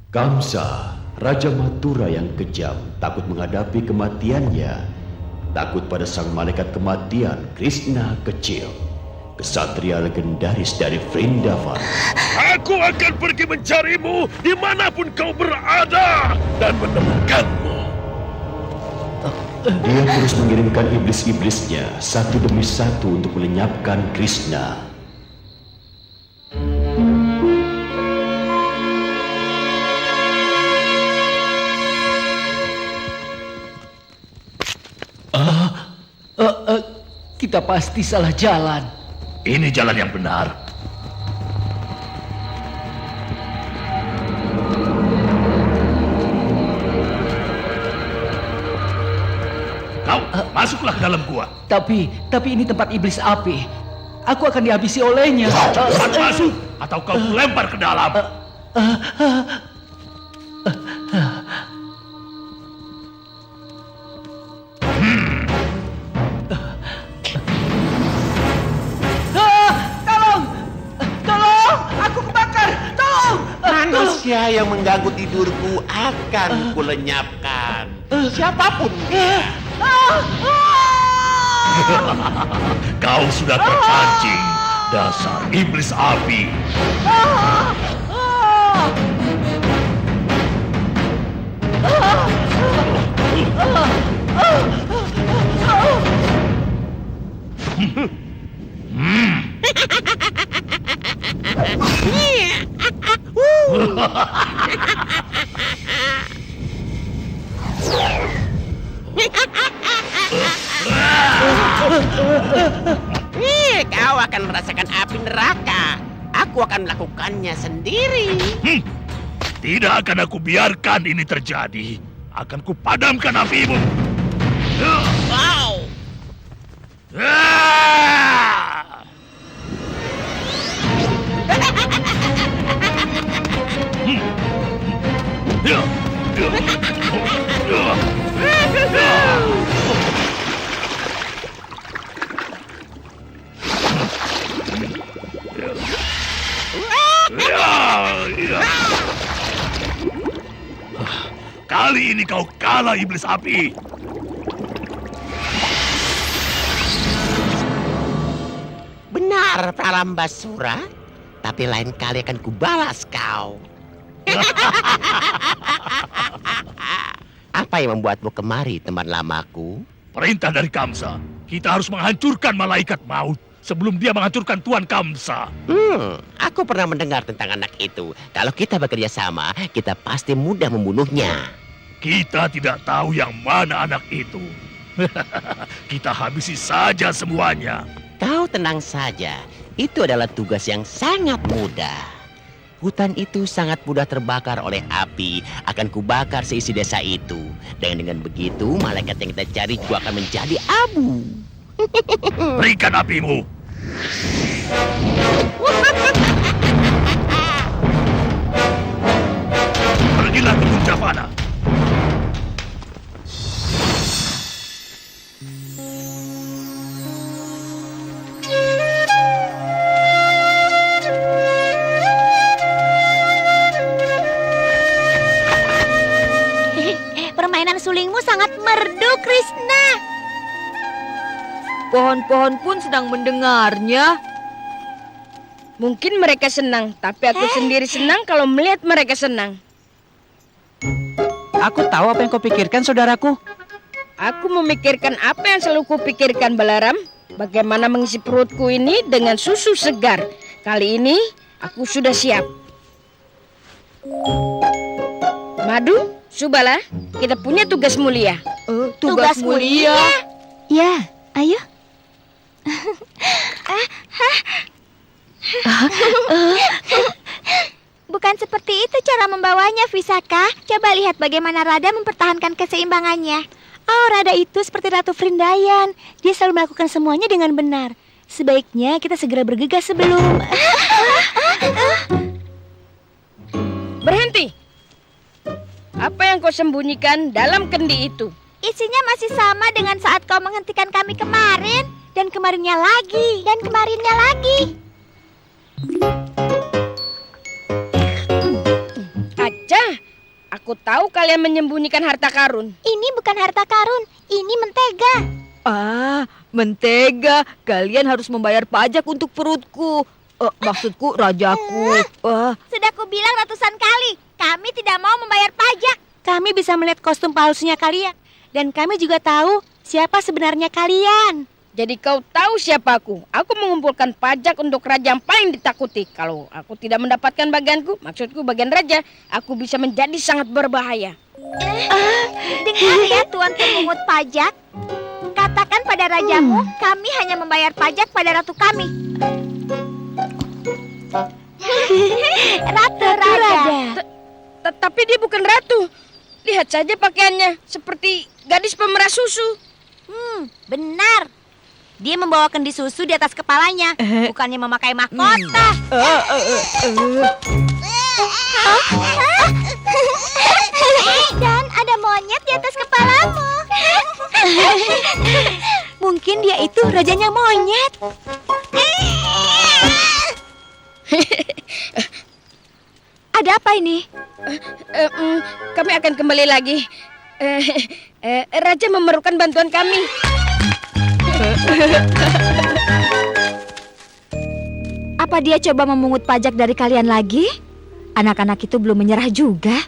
Kamsa, Raja Mathura yang kejam, takut menghadapi kematiannya. Takut pada sang malaikat kematian, Krishna kecil, kesatria legendaris dari Vrindavan. Aku akan pergi mencarimu dimanapun kau berada dan menemukanmu. Dia terus mengirimkan iblis-iblisnya satu demi satu untuk melenyapkan Krishna. Kita pasti salah jalan. Ini jalan yang benar. Kau masuklah ke dalam gua. Tapi ini tempat iblis api. Aku akan dihabisi olehnya. Cepat masuk atau kau lempar ke dalam. Manusia yang mengganggu tidurku akan kulenyapkan. Siapapun dia. Kau sudah terpancing, dasar iblis api. Kau akan merasakan api neraka. Aku akan melakukannya sendiri. Tidak akan aku biarkan ini terjadi. Akan kupadamkan apimu. Wow. Kali ini kau kalah, iblis api. Benar, Pralambasura. Tapi lain kali akan kubalas kau. Apa yang membuatmu kemari, teman lamaku? Perintah dari Kamsa. Kita harus menghancurkan malaikat maut sebelum dia menghancurkan Tuan Kamsa. Aku pernah mendengar tentang anak itu. Kalau kita bekerja sama, kita pasti mudah membunuhnya. Kita tidak tahu yang mana anak itu. Kita habisi saja semuanya. Kau tenang saja. Itu adalah tugas yang sangat mudah. Hutan itu sangat mudah terbakar oleh api. Akan kubakar seisi desa itu. Dan dengan begitu, malaikat yang kita cari juga akan menjadi abu. Berikan apimu. Pergilah ke Punjavana. Permainan sulingmu sangat merdu, Krishna. Pohon-pohon pun sedang mendengarnya. Mungkin mereka senang, tapi aku sendiri senang kalau melihat mereka senang. Aku tahu apa yang kau pikirkan, saudaraku. Aku memikirkan apa yang selalu kupikirkan, Balaram. Bagaimana mengisi perutku ini dengan susu segar. Kali ini aku sudah siap. Madu, Subala, kita punya tugas mulia. Tugas mulia? Ya, ayo. Bukan seperti itu cara membawanya, Visaka. Coba lihat bagaimana Radha mempertahankan keseimbangannya. Oh, Radha itu seperti Ratu Vrindayan. Dia selalu melakukan semuanya dengan benar. Sebaiknya kita segera bergegas sebelum... Berhenti! Apa yang kau sembunyikan dalam kendi itu? Isinya masih sama dengan saat kau menghentikan kami kemarin. Dan kemarinnya lagi. Dan kemarinnya lagi. Acah, Aku tahu kalian menyembunyikan harta karun. Ini bukan harta karun, ini mentega. Ah, mentega. Kalian harus membayar pajak untuk perutku. Maksudku rajaku. Sudah kubilang ratusan kali, kami tidak mau membayar pajak. Kami bisa melihat kostum palsunya kalian. Dan kami juga tahu siapa sebenarnya kalian. Jadi kau tahu siapa aku? Aku mengumpulkan pajak untuk raja yang paling ditakuti. Kalau aku tidak mendapatkan bagianku, maksudku bagian raja, aku bisa menjadi sangat berbahaya. Dengar ya Tuan pemungut pajak. Katakan pada rajamu, kami hanya membayar pajak pada ratu kami. Ratu Raja. Tapi dia bukan ratu. Lihat saja pakaiannya, seperti gadis pemerah susu. Benar. Dia membawa kendi susu di atas kepalanya, bukannya memakai mahkota. Dan ada monyet di atas kepalamu. Mungkin dia itu rajanya monyet. Ada apa ini? Kami akan kembali lagi. Raja memerlukan bantuan kami. Apa dia coba memungut pajak dari kalian lagi? Anak-anak itu belum menyerah juga.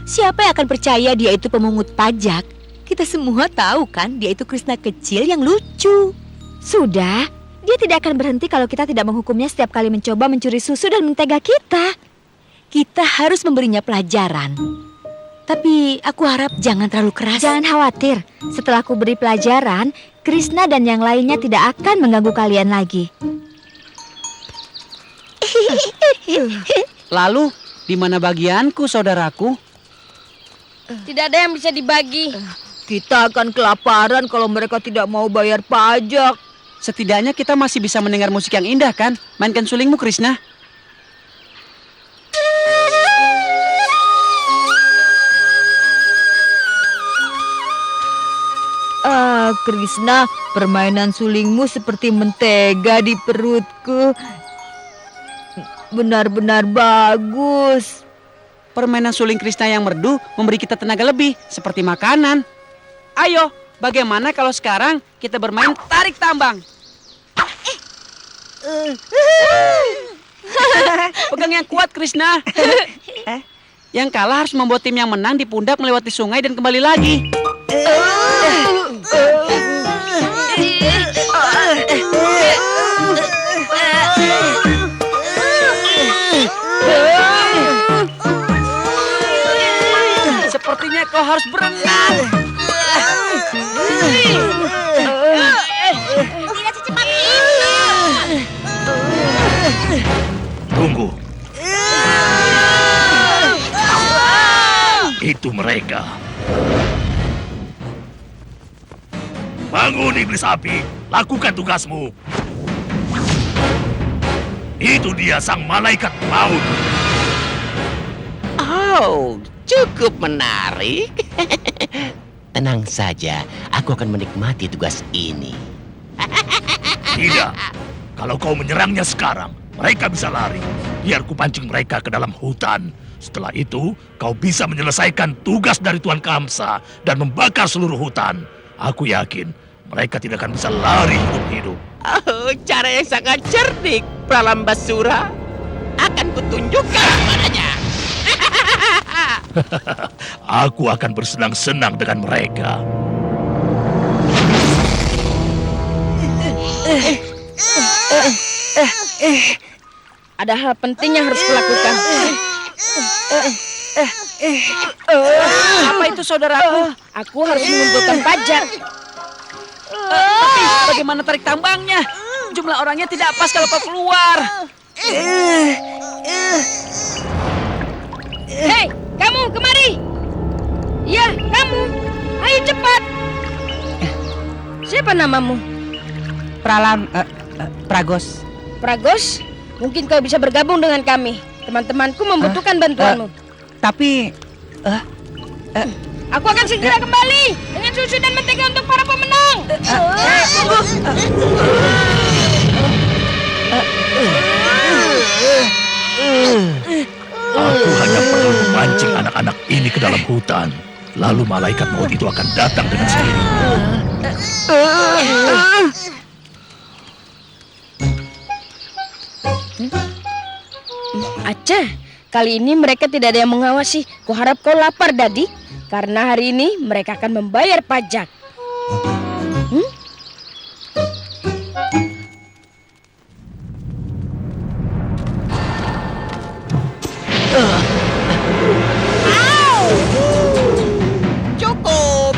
Siapa yang akan percaya dia itu pemungut pajak? Kita semua tahu kan dia itu Krishna kecil yang lucu. Sudah, dia tidak akan berhenti kalau kita tidak menghukumnya setiap kali mencoba mencuri susu dan mentega kita. Kita harus memberinya pelajaran. Tapi aku harap jangan terlalu keras. Jangan khawatir, setelah aku beri pelajaran, Krishna dan yang lainnya tidak akan mengganggu kalian lagi. Lalu, di mana bagianku, saudaraku? Tidak ada yang bisa dibagi. Kita akan kelaparan kalau mereka tidak mau bayar pajak. Setidaknya kita masih bisa mendengar musik yang indah, kan? Mainkan sulingmu, Krishna. Krishna, permainan sulingmu seperti mentega di perutku. Benar-benar bagus. Permainan suling Krishna yang merdu memberi kita tenaga lebih, seperti makanan. Ayo, bagaimana kalau sekarang kita bermain tarik tambang? Pegang yang kuat, Krishna. Yang kalah harus membawa tim yang menang di pundak melewati sungai dan kembali lagi. Sepertinya kau harus berenang. Tidak secepat itu. Tunggu. Itu mereka. Bangun iblis api, lakukan tugasmu. Itu dia sang malaikat maut. Oh, cukup menarik. Tenang saja, aku akan menikmati tugas ini. Tidak. Kalau kau menyerangnya sekarang, mereka bisa lari. Biar ku pancing mereka ke dalam hutan. Setelah itu, kau bisa menyelesaikan tugas dari Tuan Kamsa dan membakar seluruh hutan. Aku yakin mereka tidak akan bisa lari hidup-hidup. Oh, cara yang sangat cerdik, Pralambasura. Akan kutunjukkan padanya. Aku akan bersenang-senang dengan mereka. Ada hal penting yang harus kulakukan. Apa itu, saudaraku? Aku harus mengumpulkan pajak. Tapi bagaimana tarik tambangnya? Jumlah orangnya tidak pas kalau kau keluar. Hei, kamu kemari. Ya, kamu. Ayo cepat. Siapa namamu? Pragos. Pragos? Mungkin kau bisa bergabung dengan kami. Teman-temanku membutuhkan bantuanmu. Tapi Aku akan segera kembali dengan susu dan mentega untuk para pemenang. Aku hanya perlu memancing anak-anak ini ke dalam hutan, lalu malaikat maut itu akan datang dengan sendirinya. Acah, kali ini mereka tidak ada yang mengawasi. Kuharap kau lapar, Dadi. Karena hari ini mereka akan membayar pajak. Cukup.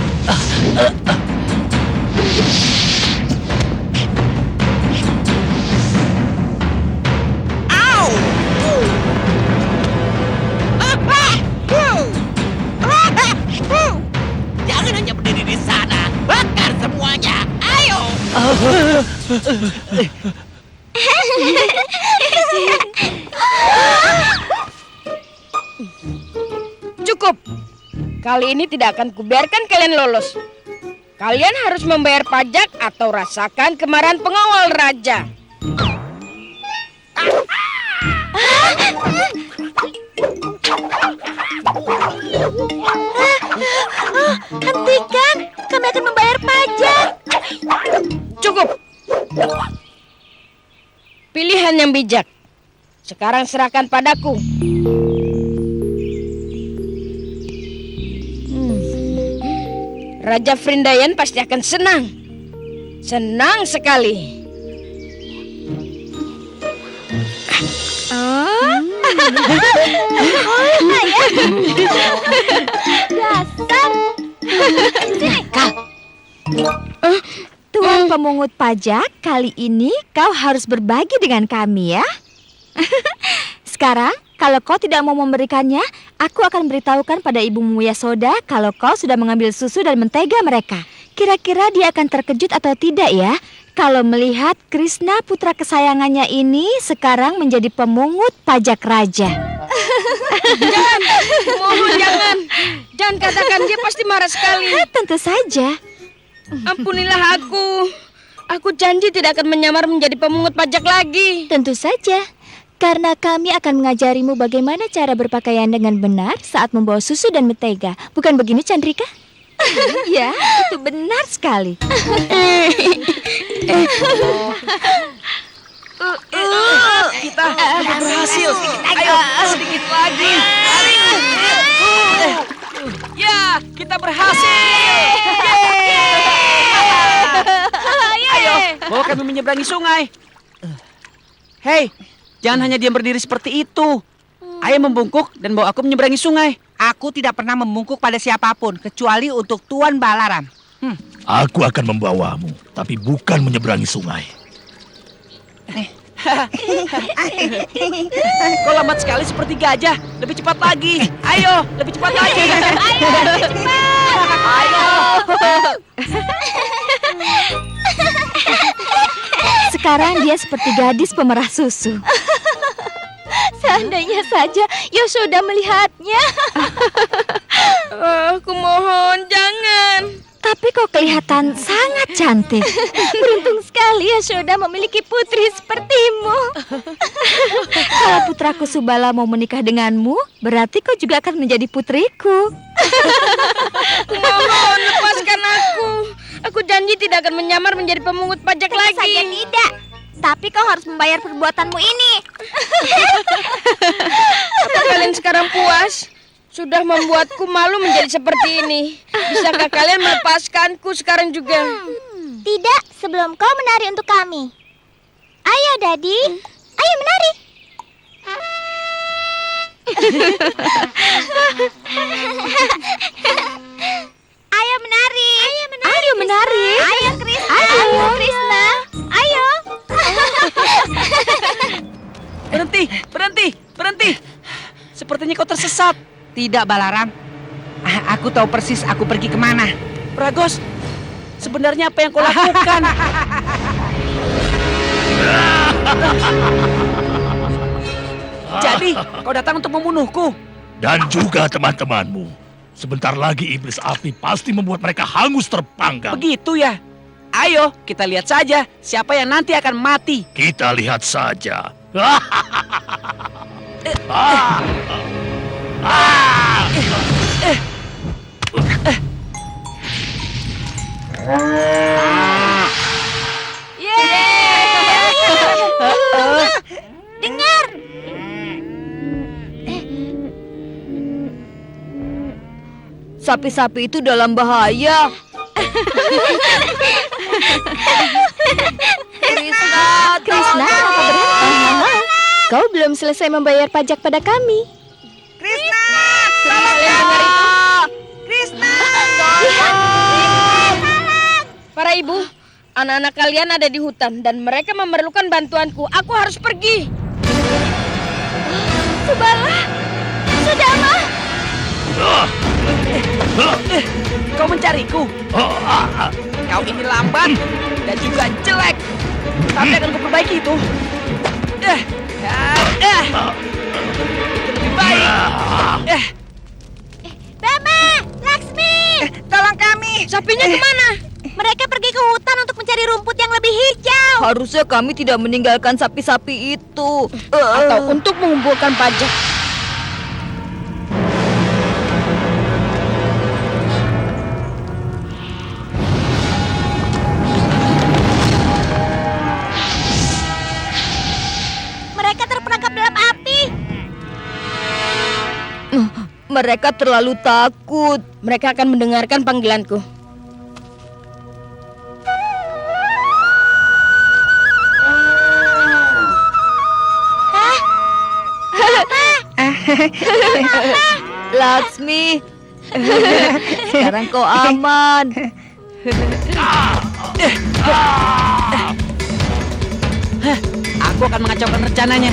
Jangan hanya berdiri di sana. Bakar semuanya. Ayo. Cukup. Kali ini tidak akan kubiarkan kalian lolos. Kalian harus membayar pajak atau rasakan kemarahan pengawal raja. Hentikan, kami akan membayar pajak. Cukup. Pilihan yang bijak. Sekarang serahkan padaku. Raja Vrindayan pasti akan senang. Senang sekali. Dasar. Tuan pemungut pajak, kali ini kau harus berbagi dengan kami ya. Sekarang, kalau kau tidak mau memberikannya, aku akan beritahukan pada ibumu Yasoda kalau kau sudah mengambil susu dan mentega mereka. Kira-kira dia akan terkejut atau tidak ya kalau melihat Krishna putra kesayangannya ini sekarang menjadi pemungut pajak raja. Jangan, mohon jangan. Jangan katakan, dia pasti marah sekali. Tentu saja. Ampunilah aku. Aku janji tidak akan menyamar menjadi pemungut pajak lagi. Tentu saja. Karena kami akan mengajarimu bagaimana cara berpakaian dengan benar saat membawa susu dan mentega. Bukan begini, Chandrika? Ya, itu benar sekali. Kita berhasil. Ayo, sedikit lagi. Ya, kita berhasil. Ayo, bawa kami menyeberangi sungai. Hei, jangan hanya diam berdiri seperti itu. Ayo membungkuk dan bawa aku menyeberangi sungai. Aku tidak pernah membungkuk pada siapapun, kecuali untuk Tuan Balaram. Aku akan membawamu, tapi bukan menyeberangi sungai. Kau lambat sekali seperti gajah. Lebih cepat lagi. Ayo, lebih cepat lagi. Ayo, lebih cepat. Ayo. Sekarang dia seperti gadis pemerah susu. Seandainya saja Yasoda melihatnya. Aku mohon, jangan. Tapi kau kelihatan sangat cantik. Beruntung sekali Yasoda memiliki putri sepertimu. Kalau putraku Subala mau menikah denganmu, berarti kau juga akan menjadi putriku. Mohon, lepaskan aku. Aku janji tidak akan menyamar menjadi pemungut pajak Tentu lagi. saja tidak. Tapi kau harus membayar perbuatanmu ini. Apa kalian sekarang puas? Sudah membuatku malu menjadi seperti ini. Bisakah kalian melepaskanku sekarang juga? Tidak, sebelum kau menari untuk kami. Ayo, Dadi. Ayo menari. Ayo menari. Ayo menari. Ayo menari. Ayo Krishna. Ayo Krishna. Ayo. Berhenti, berhenti, berhenti. Sepertinya kau tersesat. Tidak, Balaram. Aku tahu persis aku pergi kemana. Pragos, sebenarnya apa yang kau lakukan? Jadi, kau datang untuk membunuhku. Dan juga teman-temanmu. Sebentar lagi iblis api pasti membuat mereka hangus terpanggang. Begitu ya? Ayo, kita lihat saja siapa yang nanti akan mati. Kita lihat saja. Dengar. Sapi-sapi itu dalam bahaya. Krishna, Krishna, apa berat? Kau belum selesai membayar pajak pada kami. Krishna! Krishna! Para ibu, anak-anak kalian ada di hutan dan mereka memerlukan bantuanku. Aku harus pergi. Subala, Sudama. Kau mencariku. Kau ini lambat dan juga jelek. Tapi akan kuperbaiki itu. Itu lebih baik. Bama, Laksmi. Tolong kami! Sapinya kemana? Mereka pergi ke hutan untuk mencari rumput yang lebih hijau. harusnya kami tidak meninggalkan sapi-sapi itu. Atau untuk mengumpulkan pajak. Mereka terperangkap dalam api. Mereka terlalu takut. Mereka akan mendengarkan panggilanku. Laksmi, sekarang kau aman. Aku akan mengacaukan rencananya.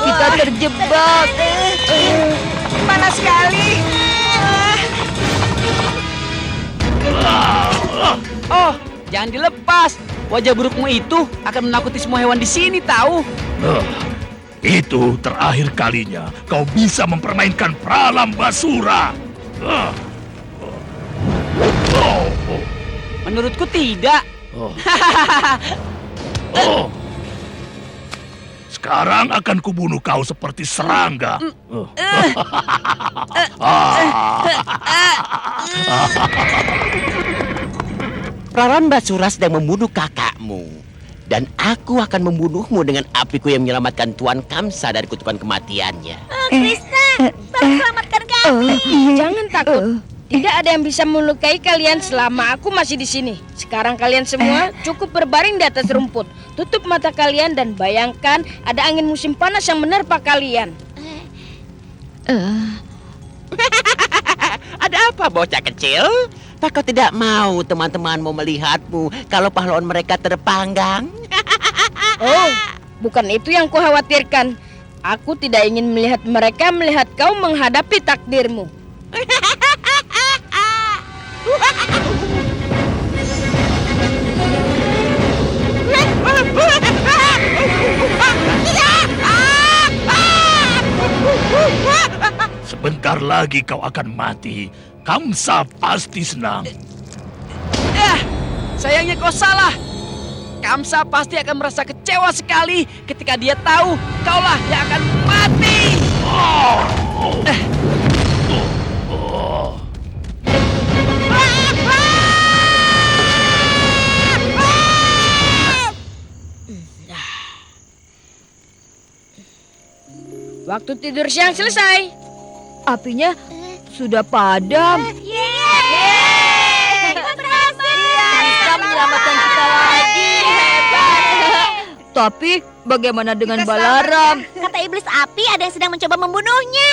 Kita terjebak. Panas sekali! Oh, jangan dilepas. Wajah burukmu itu akan menakuti semua hewan di sini, tahu? Itu terakhir kalinya kau bisa mempermainkan Pralambasura. Menurutku tidak. Sekarang akan kubunuh kau seperti serangga. Pralambasura sedang membunuh kakakmu. Dan aku akan membunuhmu dengan apiku yang menyelamatkan Tuan Kamsa dari kutukan kematiannya. Krishna, tolong selamatkan kami. Jangan takut. Tidak ada yang bisa melukai kalian selama aku masih di sini. Sekarang kalian semua cukup berbaring di atas rumput. Tutup mata kalian dan bayangkan ada angin musim panas yang menerpa kalian. Ada apa bocah kecil? Apa kau tidak mau teman-temanmu melihatmu kalau pahlawan mereka terpanggang? Oh, bukan itu yang kukhawatirkan. Aku tidak ingin melihat mereka melihat kau menghadapi takdirmu. Sebentar lagi kau akan mati. Kamsa pasti senang. Sayangnya kau salah. Kamsa pasti akan merasa kecewa sekali ketika dia tahu kaulah yang akan mati. Waktu tidur siang selesai. Apinya sudah padam. Bisa menyelamatkan kita lagi. Tapi bagaimana dengan Balaram? Kata iblis api ada yang sedang mencoba membunuhnya.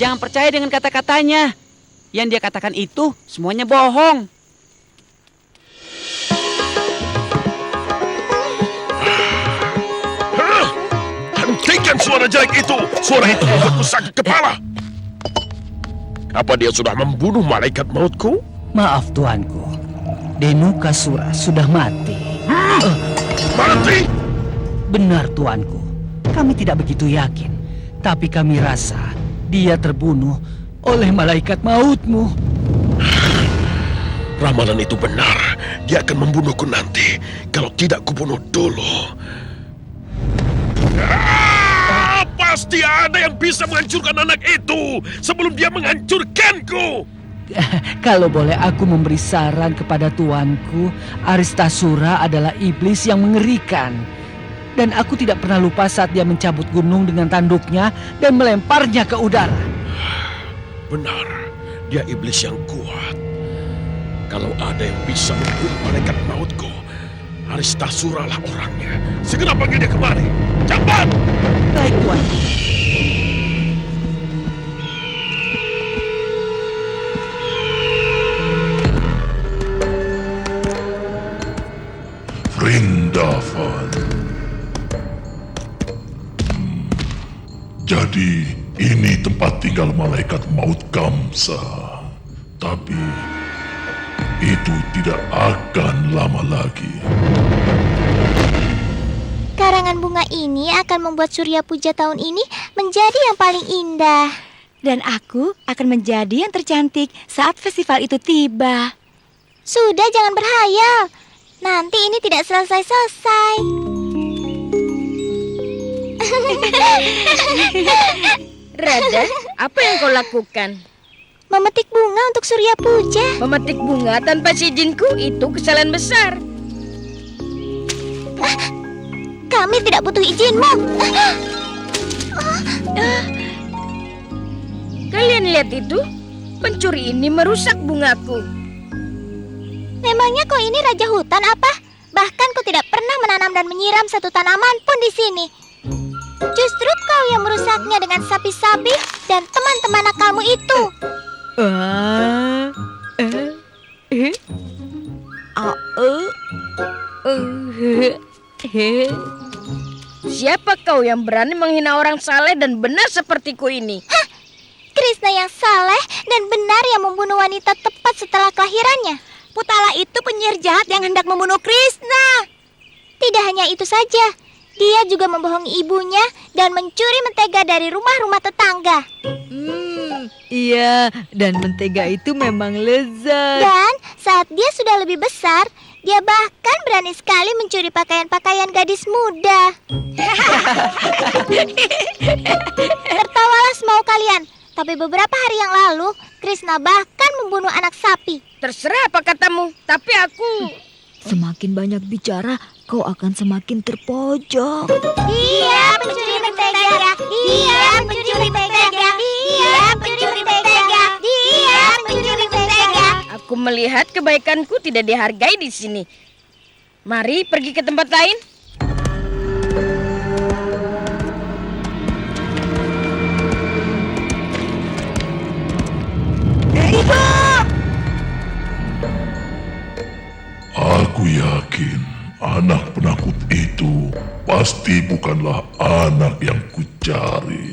Jangan percaya dengan kata-katanya. Yang dia katakan itu semuanya bohong. Hentikan suara jelek itu! Suara itu membuatku sakit kepala! Apa dia sudah membunuh malaikat mautku? Maaf tuanku, Denukasura sudah mati. Mati? Benar tuanku, Kami tidak begitu yakin, tapi kami rasa dia terbunuh oleh malaikat mautmu. Ramalan itu benar. Dia akan membunuhku nanti kalau tidak kubunuh dulu. Pasti ada yang bisa menghancurkan anak itu sebelum dia menghancurkanku. Kalau boleh aku memberi saran kepada tuanku, Aristasura adalah iblis yang mengerikan. Dan aku tidak pernah lupa saat dia mencabut gunung dengan tanduknya dan melemparnya ke udara. Benar, dia iblis yang kuat. Kalau ada yang bisa membunuh malaikat mautku, Aristasura lah orangnya. Segera panggil dia kemari. Cepat! Baik, Tuan. Vrindavan. Jadi ini tempat tinggal malaikat maut Kamsa. Tapi itu tidak akan lama lagi. Karangan bunga ini akan membuat Surya Puja tahun ini menjadi yang paling indah. Dan aku akan menjadi yang tercantik saat festival itu tiba. Sudah, jangan berhayal. Nanti ini tidak selesai-selesai. Rada, apa yang kau lakukan? Memetik bunga untuk Surya Puja. Memetik bunga tanpa izinku itu kesalahan besar. Kami tidak butuh izinmu. Kalian lihat itu? Pencuri ini merusak bungaku. Memangnya kau ini raja hutan apa? Bahkan kau tidak pernah menanam dan menyiram satu tanaman pun di sini. Justru kau yang merusaknya dengan sapi-sapi dan teman-teman nakalmu itu. Siapa kau yang berani menghina orang saleh dan benar sepertiku ini? Hah? Krishna yang saleh dan benar yang membunuh wanita tepat setelah kelahirannya. Putala itu penyihir jahat yang hendak membunuh Krishna. Tidak hanya itu saja, dia juga membohongi ibunya dan mencuri mentega dari rumah-rumah tetangga. Iya, dan mentega itu memang lezat. Dan saat dia sudah lebih besar, dia bahkan berani sekali mencuri pakaian-pakaian gadis muda. Tertawalah semau kalian. Tapi beberapa hari yang lalu, Krishna bahkan membunuh anak sapi. Terserah apa katamu, tapi aku... Semakin banyak bicara, kau akan semakin terpojok. Dia pencuri mentega. Dia pencuri mentega. Dia pencuri mentega. Dia pencuri mentega. Aku melihat kebaikanku tidak dihargai di sini. Mari pergi ke tempat lain. Aku yakin anak penakut itu pasti bukanlah anak yang kucari.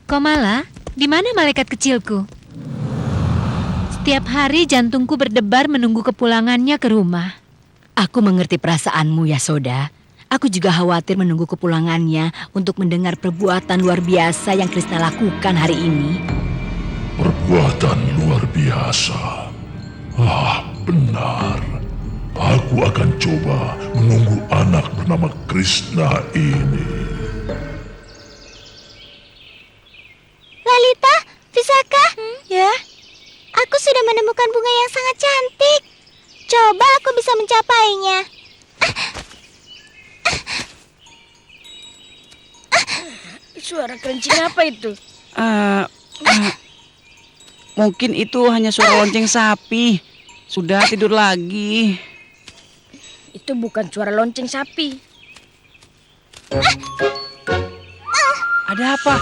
Komala, di mana malaikat kecilku? Setiap hari jantungku berdebar menunggu kepulangannya ke rumah. Aku mengerti perasaanmu, Yasoda. Aku juga khawatir menunggu kepulangannya untuk mendengar perbuatan luar biasa yang Krishna lakukan hari ini. Perbuatan luar biasa. Benar. Aku akan coba menunggu anak bernama Krishna ini. Lalita, Visaka, ya? Aku sudah menemukan bunga yang sangat cantik. Coba aku bisa mencapainya. Suara kencing apa itu? Mungkin itu hanya suara lonceng sapi. Sudah tidur lagi. Itu bukan suara lonceng sapi. Ada apa?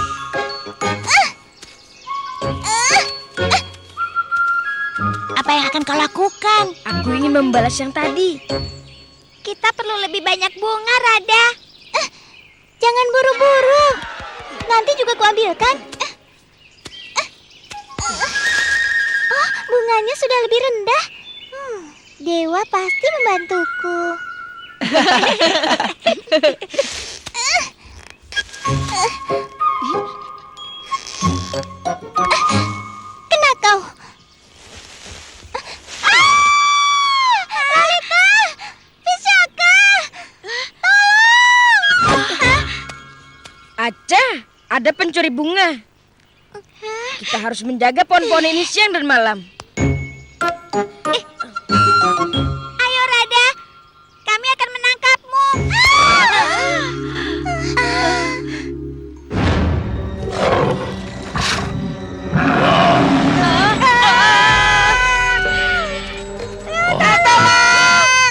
Apa yang akan kau lakukan? Aku ingin membalas yang tadi. Kita perlu lebih banyak bunga, Rada. Jangan buru-buru. Nanti juga kuambilkan. Oh, bunganya sudah lebih rendah. Dewa pasti membantuku. Kena kau. Lalita! Visaka! Tolong! Aca, ada pencuri bunga. Kita harus menjaga pohon-pohon ini siang dan malam. Ayo Rada, kami akan menangkapmu.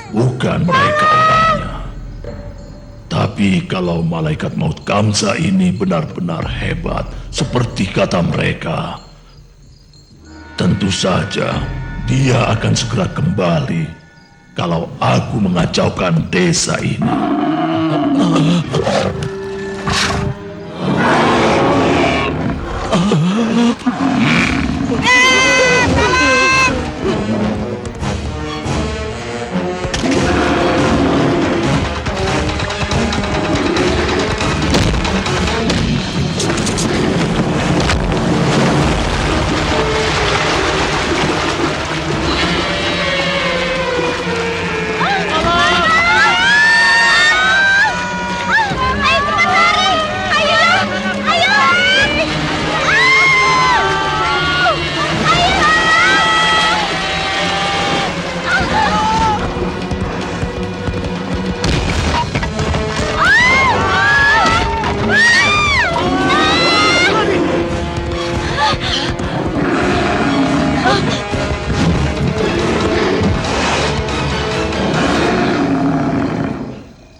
Bukan mereka orangnya. Tapi kalau malaikat maut Kamsa ini benar-benar hebat, seperti kata mereka, tentu saja dia akan segera kembali kalau aku mengacaukan desa ini.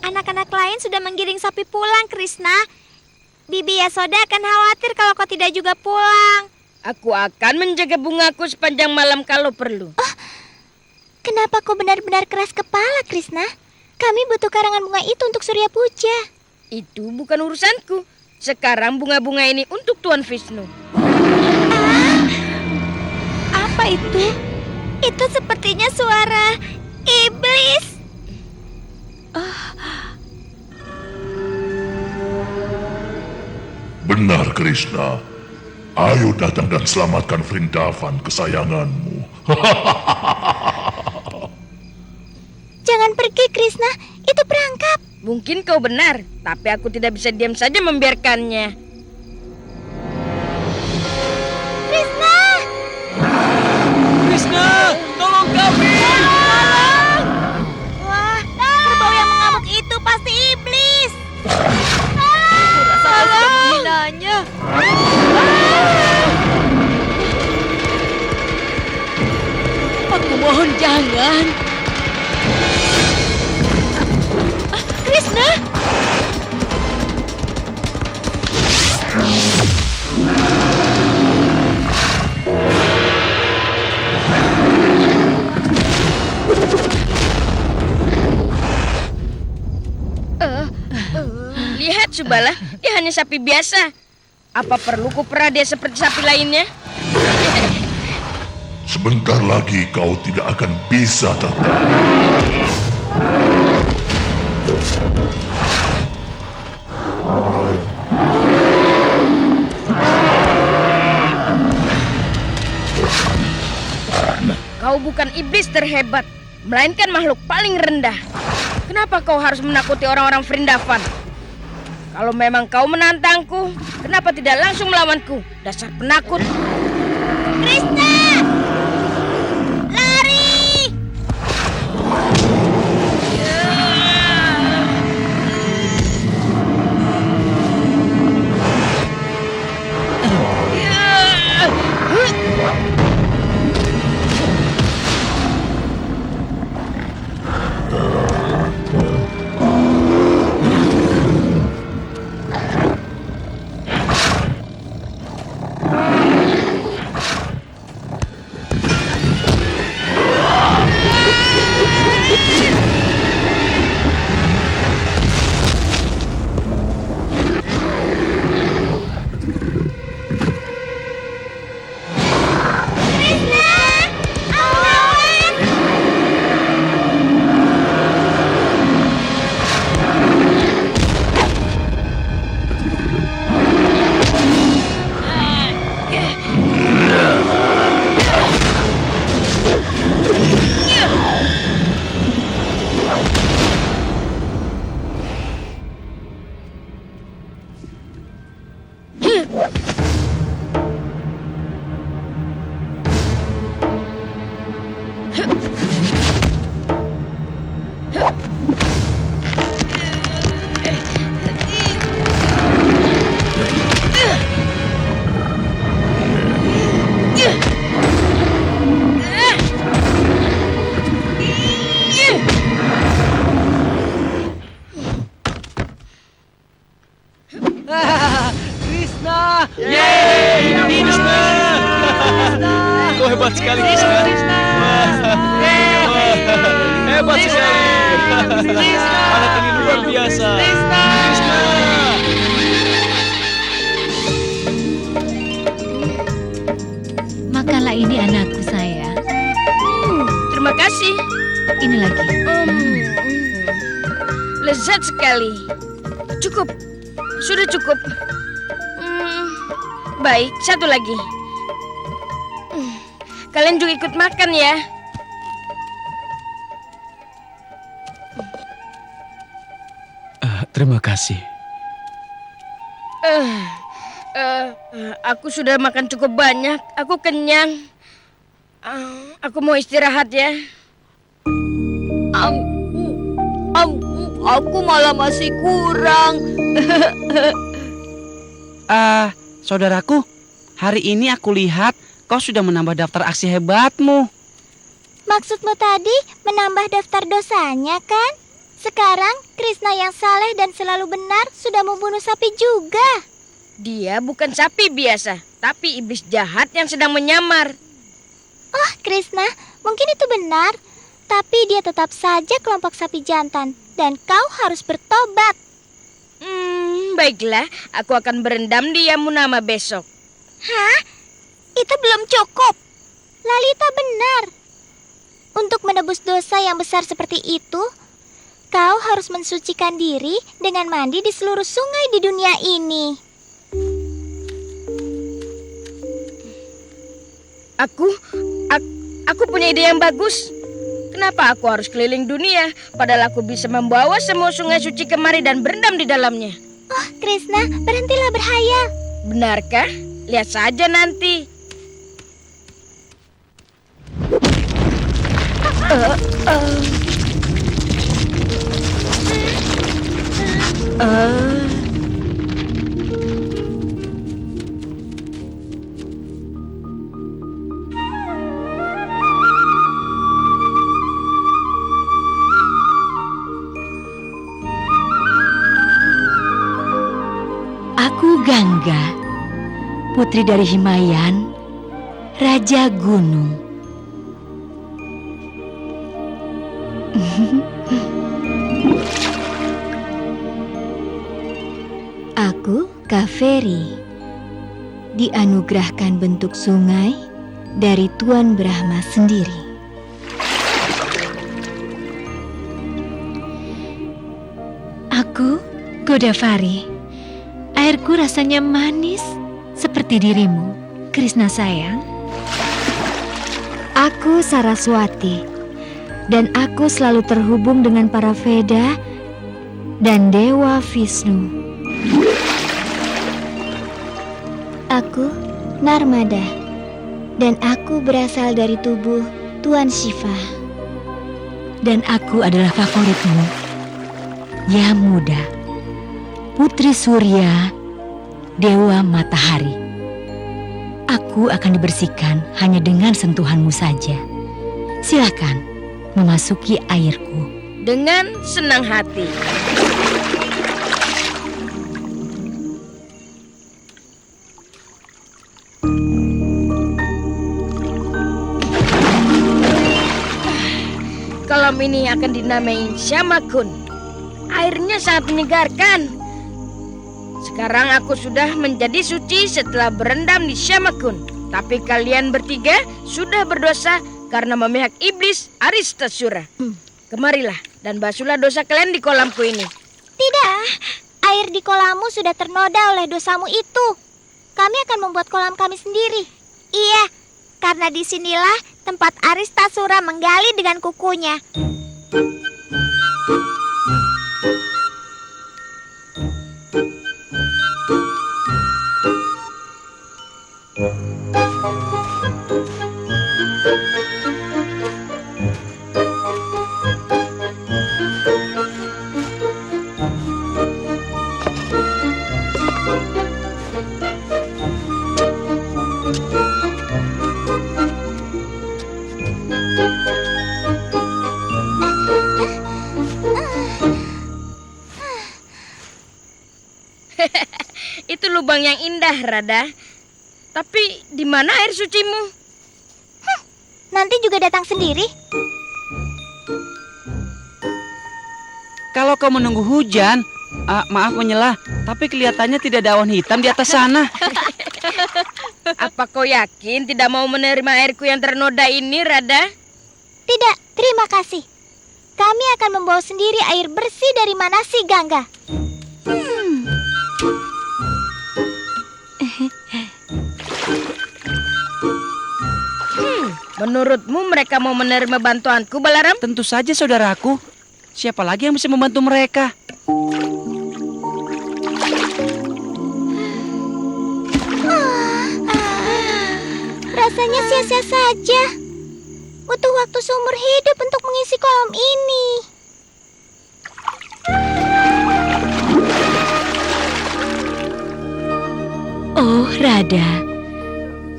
Anak-anak lain sudah menggiring sapi pulang, Krishna. Bibi Yasoda akan khawatir kalau kau tidak juga pulang. Aku akan menjaga bungaku sepanjang malam kalau perlu. Kenapa kau benar-benar keras kepala, Krishna? Kami butuh karangan bunga itu untuk Surya Puja. Itu bukan urusanku. Sekarang bunga-bunga ini untuk Tuan Vishnu. Apa itu? Itu sepertinya suara iblis. Benar, Krishna. Ayo datang dan selamatkan Vrindavan kesayanganmu. Jangan pergi, Krishna. Itu perangkap. Mungkin kau benar, tapi aku tidak bisa diam saja membiarkannya. Krishna! Krishna, tolong kami! Wah, kerbau yang mengamuk itu pasti iblis. Penghinanya. Aku mohon jangan. Krishna! Lihat Subala, dia hanya sapi biasa. Apa perlu kupera dia seperti sapi lainnya? Sebentar lagi kau tidak akan bisa terbang. Kau bukan iblis terhebat, melainkan makhluk paling rendah. Kenapa kau harus menakuti orang-orang Vrindavan? Kalau memang kau menantangku, kenapa tidak langsung melawanku? Dasar penakut. Krishna! Lari! Hebat sekali Krishna. Hebat sekali. Anak ini luar biasa. Krishna. Makanlah ini anakku sayang. Terima kasih. Ini lagi. Lezat sekali. Cukup. Sudah cukup. Baik, satu lagi. Kalian juga ikut makan ya. Terima kasih. Aku sudah makan cukup banyak. Aku kenyang. Aku mau istirahat ya. Aku malah masih kurang. Saudaraku, hari ini aku lihat kau sudah menambah daftar aksi hebatmu. Maksudmu tadi menambah daftar dosanya kan? Sekarang Krishna yang saleh dan selalu benar sudah membunuh sapi juga. Dia bukan sapi biasa, tapi iblis jahat yang sedang menyamar. Oh, Krishna, mungkin itu benar. Tapi dia tetap saja kelompok sapi jantan. Dan kau harus bertobat. Baiklah, aku akan berendam di Yamunama besok. Hah? Itu belum cukup. Lalita benar. Untuk menebus dosa yang besar seperti itu, kau harus mensucikan diri dengan mandi di seluruh sungai di dunia ini. Aku punya ide yang bagus. Kenapa aku harus keliling dunia, padahal aku bisa membawa semua sungai suci kemari dan berendam di dalamnya? Oh, Krishna, berhentilah berhayal. Benarkah? Lihat saja nanti. Aku Gangga, putri dari Himayan, Raja Gunung. Aku Kaveri, dianugerahkan bentuk sungai dari Tuan Brahma sendiri. Aku Godavari. Airku rasanya manis seperti dirimu, Krishna sayang. Aku Saraswati, dan aku selalu terhubung dengan para Veda dan Dewa Vishnu. Aku Narmada, dan aku berasal dari tubuh Tuan Shiva. Dan aku adalah favoritmu, Yamuda, Putri Surya, Dewa Matahari. Aku akan dibersihkan hanya dengan sentuhanmu saja. Silakan memasuki airku. Dengan senang hati. Kolam ini akan dinamai Syamakun. Airnya sangat menyegarkan. Sekarang aku sudah menjadi suci setelah berendam di Syamakun. Tapi kalian bertiga sudah berdosa karena memihak iblis Aristasura. Kemarilah dan basuhlah dosa kalian di kolamku ini. Tidak, air di kolammu sudah ternoda oleh dosamu itu. Kami akan membuat kolam kami sendiri. Iya, karena disinilah tempat Aristasura menggali dengan kukunya. Itu lubang yang indah, Radha. Tapi di mana air sucimu? Martin juga datang sendiri? Kalau kau menunggu hujan, maaf menyela, tapi kelihatannya tidak ada awan hitam di atas sana. Apa kau yakin tidak mau menerima airku yang ternoda ini, Rada? Tidak, terima kasih. Kami akan membawa sendiri air bersih dari Manasi Gangga. Menurutmu mereka mau menerima bantuanku, Balaram? Tentu saja, saudaraku. Siapa lagi yang bisa membantu mereka? Rasanya sia-sia saja. Butuh waktu seumur hidup untuk mengisi kolam ini. Oh, Rada,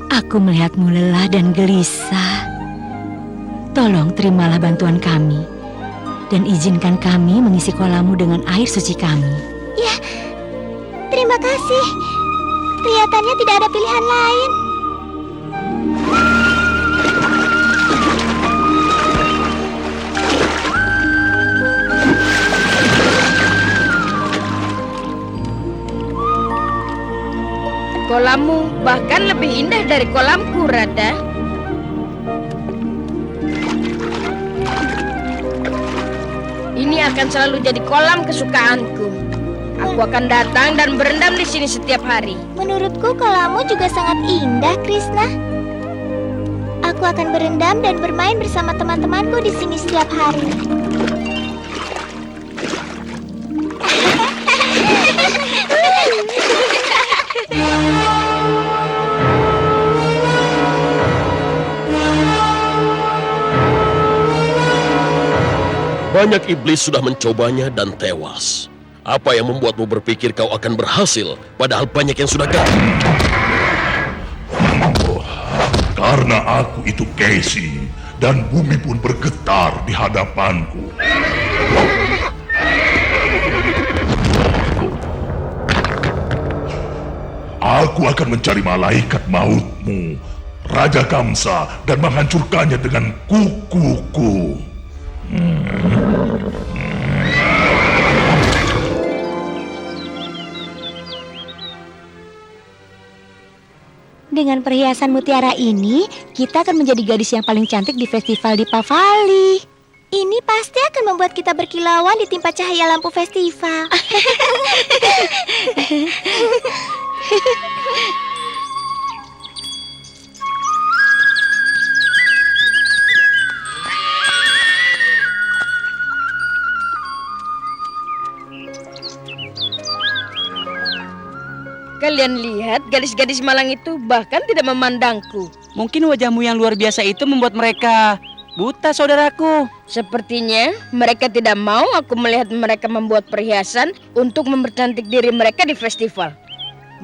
aku melihatmu lelah dan gelisah. Tolong terimalah bantuan kami dan izinkan kami mengisi kolammu dengan air suci kami. Ya, terima kasih. Kelihatannya tidak ada pilihan lain. Kolammu bahkan lebih indah dari kolamku, Rada. Ini akan selalu jadi kolam kesukaanku. Aku akan datang dan berendam di sini setiap hari. Menurutku kolammu juga sangat indah, Krishna. Aku akan berendam dan bermain bersama teman-temanku di sini setiap hari. Banyak iblis sudah mencobanya dan tewas. Apa yang membuatmu berpikir kau akan berhasil, padahal banyak yang sudah gagal? Karena aku itu Casey, dan bumi pun bergetar di hadapanku. Aku akan mencari malaikat mautmu, Raja Kamsa, dan menghancurkannya dengan kukuku. Dengan perhiasan mutiara ini, kita akan menjadi gadis yang paling cantik di festival di Pavali. Ini pasti akan membuat kita berkilauan di timpa cahaya lampu festival. Kalian lihat, gadis-gadis malang itu bahkan tidak memandangku. Mungkin wajahmu yang luar biasa itu membuat mereka buta, saudaraku. Sepertinya mereka tidak mau aku melihat mereka membuat perhiasan untuk mempercantik diri mereka di festival.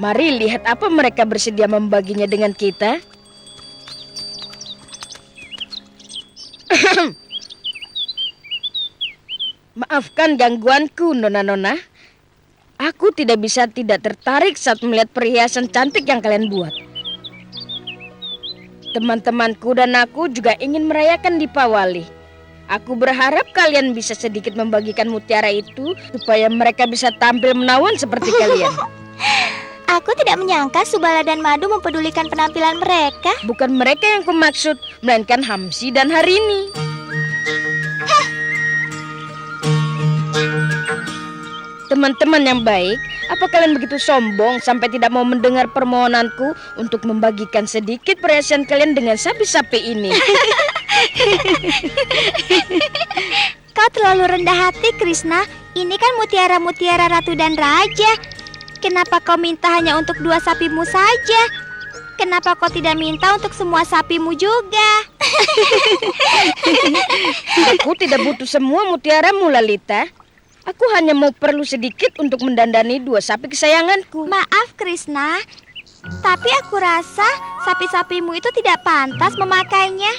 Mari lihat apa mereka bersedia membaginya dengan kita. Maafkan gangguanku, Nona-nona. Aku tidak bisa tidak tertarik saat melihat perhiasan cantik yang kalian buat. Teman-temanku dan aku juga ingin merayakan Dipawali. Aku berharap kalian bisa sedikit membagikan mutiara itu supaya mereka bisa tampil menawan seperti kalian. Aku tidak menyangka Subala dan Madu mempedulikan penampilan mereka. Bukan mereka yang kumaksud, melainkan Hamsi dan Harini. Teman-teman yang baik, apa kalian begitu sombong sampai tidak mau mendengar permohonanku untuk membagikan sedikit perhiasan kalian dengan sapi-sapi ini? Kau terlalu rendah hati, Krishna. Ini kan mutiara-mutiara ratu dan raja. Kenapa kau minta hanya untuk 2 sapimu saja? Kenapa kau tidak minta untuk semua sapimu juga? Aku tidak butuh semua mutiaramu, Lalita. Aku hanya mau perlu sedikit untuk mendandani 2 sapi kesayanganku. Maaf, Krishna. Tapi aku rasa sapi-sapimu itu tidak pantas memakainya.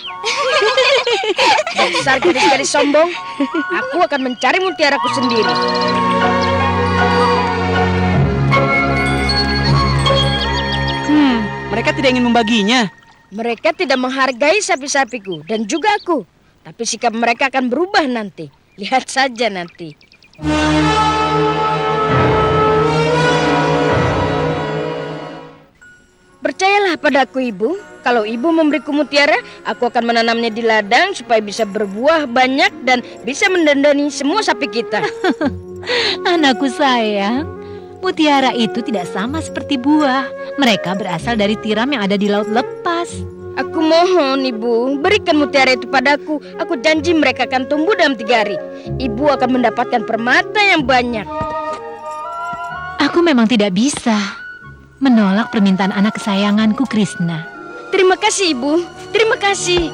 Dasar gadis-gadis sombong. Aku akan mencari mutiaraku sendiri. Mereka tidak ingin membaginya. Mereka tidak menghargai sapi-sapiku dan juga aku. Tapi sikap mereka akan berubah nanti. Lihat saja nanti. Percayalah padaku, Ibu. Kalau Ibu memberiku mutiara, aku akan menanamnya di ladang supaya bisa berbuah banyak dan bisa mendandani semua sapi kita. Anakku sayang, mutiara itu tidak sama seperti buah. Mereka berasal dari tiram yang ada di laut lepas. Aku mohon, Ibu, berikan mutiara itu padaku. Aku janji mereka akan tumbuh dalam 3 hari. Ibu akan mendapatkan permata yang banyak. Aku memang tidak bisa menolak permintaan anak kesayanganku, Krishna. Terima kasih, Ibu. Terima kasih.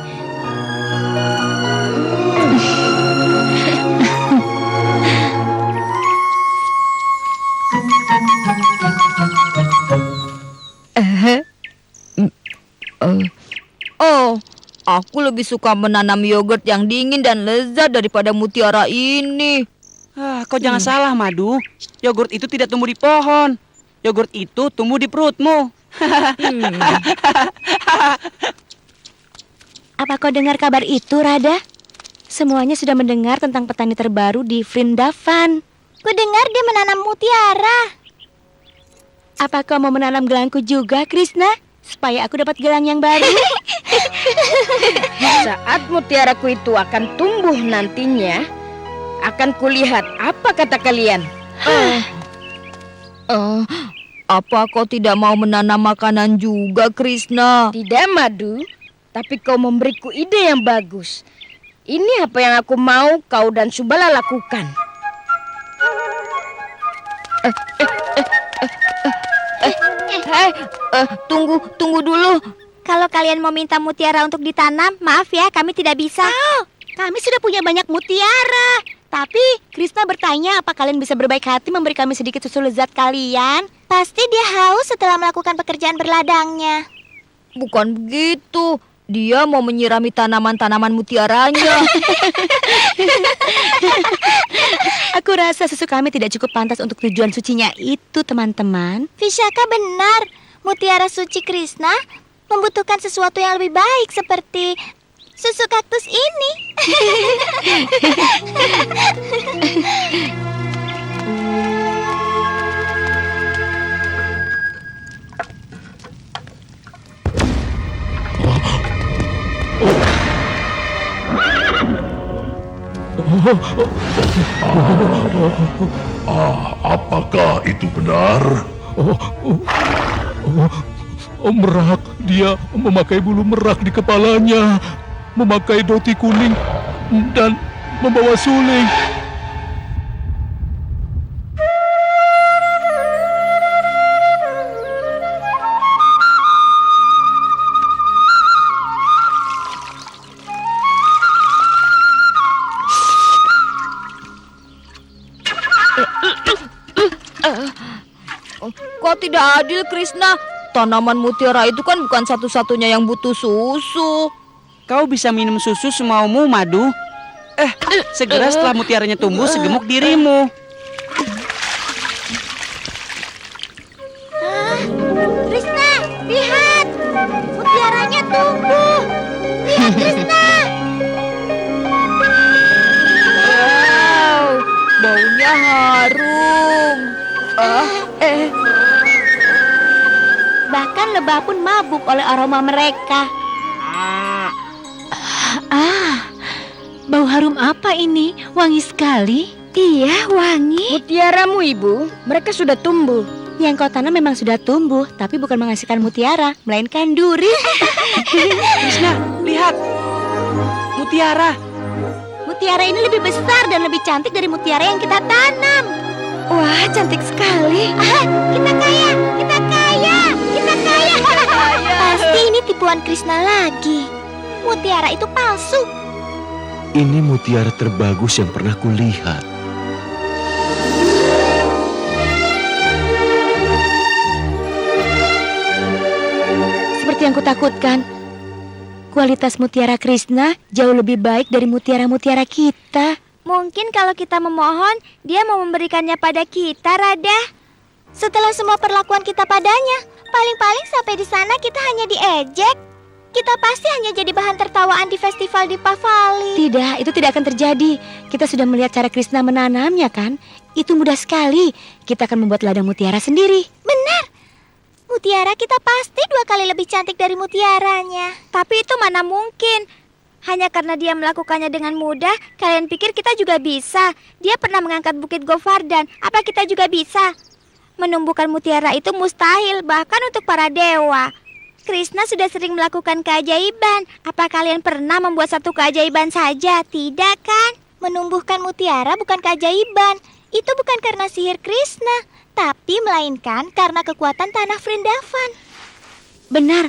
Oh, aku lebih suka menanam yogurt yang dingin dan lezat daripada mutiara ini. Kau jangan salah, Madu. Yogurt itu tidak tumbuh di pohon. Yogurt itu tumbuh di perutmu. Apa kau dengar kabar itu, Rada? Semuanya sudah mendengar tentang petani terbaru di Vrindavan. Kudengar dia menanam mutiara. Apa kau mau menanam gelangku juga, Krishna? Supaya aku dapat gelang yang baru. Saat mutiaraku itu akan tumbuh nantinya, akan kulihat apa kata kalian. Apa kau tidak mau menanam makanan juga, Krishna? Tidak, Madu. Tapi kau memberiku ide yang bagus. Ini apa yang aku mau kau dan Subala lakukan. Tunggu dulu. Kalau kalian mau minta mutiara untuk ditanam, maaf ya, kami tidak bisa. Kami sudah punya banyak mutiara. Tapi Krishna bertanya apa kalian bisa berbaik hati memberi kami sedikit susu lezat kalian. Pasti dia haus setelah melakukan pekerjaan berladangnya. Bukan begitu. Dia mau menyirami tanaman-tanaman mutiaranya. Aku rasa susu kami tidak cukup pantas untuk tujuan sucinya itu, teman-teman. Vishaka benar. Mutiara suci Krishna membutuhkan sesuatu yang lebih baik seperti susu kaktus ini. Apakah itu benar? Merak, dia memakai bulu merak di kepalanya, memakai doti kuning dan membawa suling. Kau tidak adil, Krishna. Tanaman mutiara itu kan bukan satu-satunya yang butuh susu. Kau bisa minum susu semaumu, Madu. Segera setelah mutiaranya tumbuh, segemuk dirimu. Krishna, lihat! Mutiaranya tumbuh! Lihat, Krishna! Wow, baunya harum. Bahkan lebah pun mabuk oleh aroma mereka. Bau harum apa ini? Wangi sekali. Iya, wangi. Mutiaramu, Ibu, mereka sudah tumbuh. Yang kau tanam memang sudah tumbuh, tapi bukan menghasilkan mutiara, melainkan duri. Krishna, lihat. Mutiara. Mutiara ini lebih besar dan lebih cantik dari mutiara yang kita tanam. Wah, cantik sekali. Kita kaya, kita kaya, kita kaya. Pasti ini tipuan Krishna lagi. Mutiara itu palsu. Ini mutiara terbagus yang pernah kulihat. Seperti yang kutakutkan, kualitas mutiara Krishna jauh lebih baik dari mutiara-mutiara kita. Mungkin kalau kita memohon, dia mau memberikannya pada kita, Rada. Setelah semua perlakuan kita padanya, paling-paling sampai di sana kita hanya diejek. kita pasti hanya jadi bahan tertawaan di festival di Pavali. Tidak, itu tidak akan terjadi. Kita sudah melihat cara Krishna menanamnya kan? Itu mudah sekali. Kita akan membuat ladang mutiara sendiri. Benar. Mutiara kita pasti 2 kali lebih cantik dari mutiaranya. Tapi itu mana mungkin. Hanya karena dia melakukannya dengan mudah, kalian pikir kita juga bisa? Dia pernah mengangkat bukit Govardhan. Apa kita juga bisa? Menumbuhkan mutiara itu mustahil, bahkan untuk para dewa. Krishna sudah sering melakukan keajaiban. Apa kalian pernah membuat satu keajaiban saja? Tidak kan? Menumbuhkan mutiara bukan keajaiban. Itu bukan karena sihir Krishna, tapi melainkan karena kekuatan tanah Vrindavan. Benar.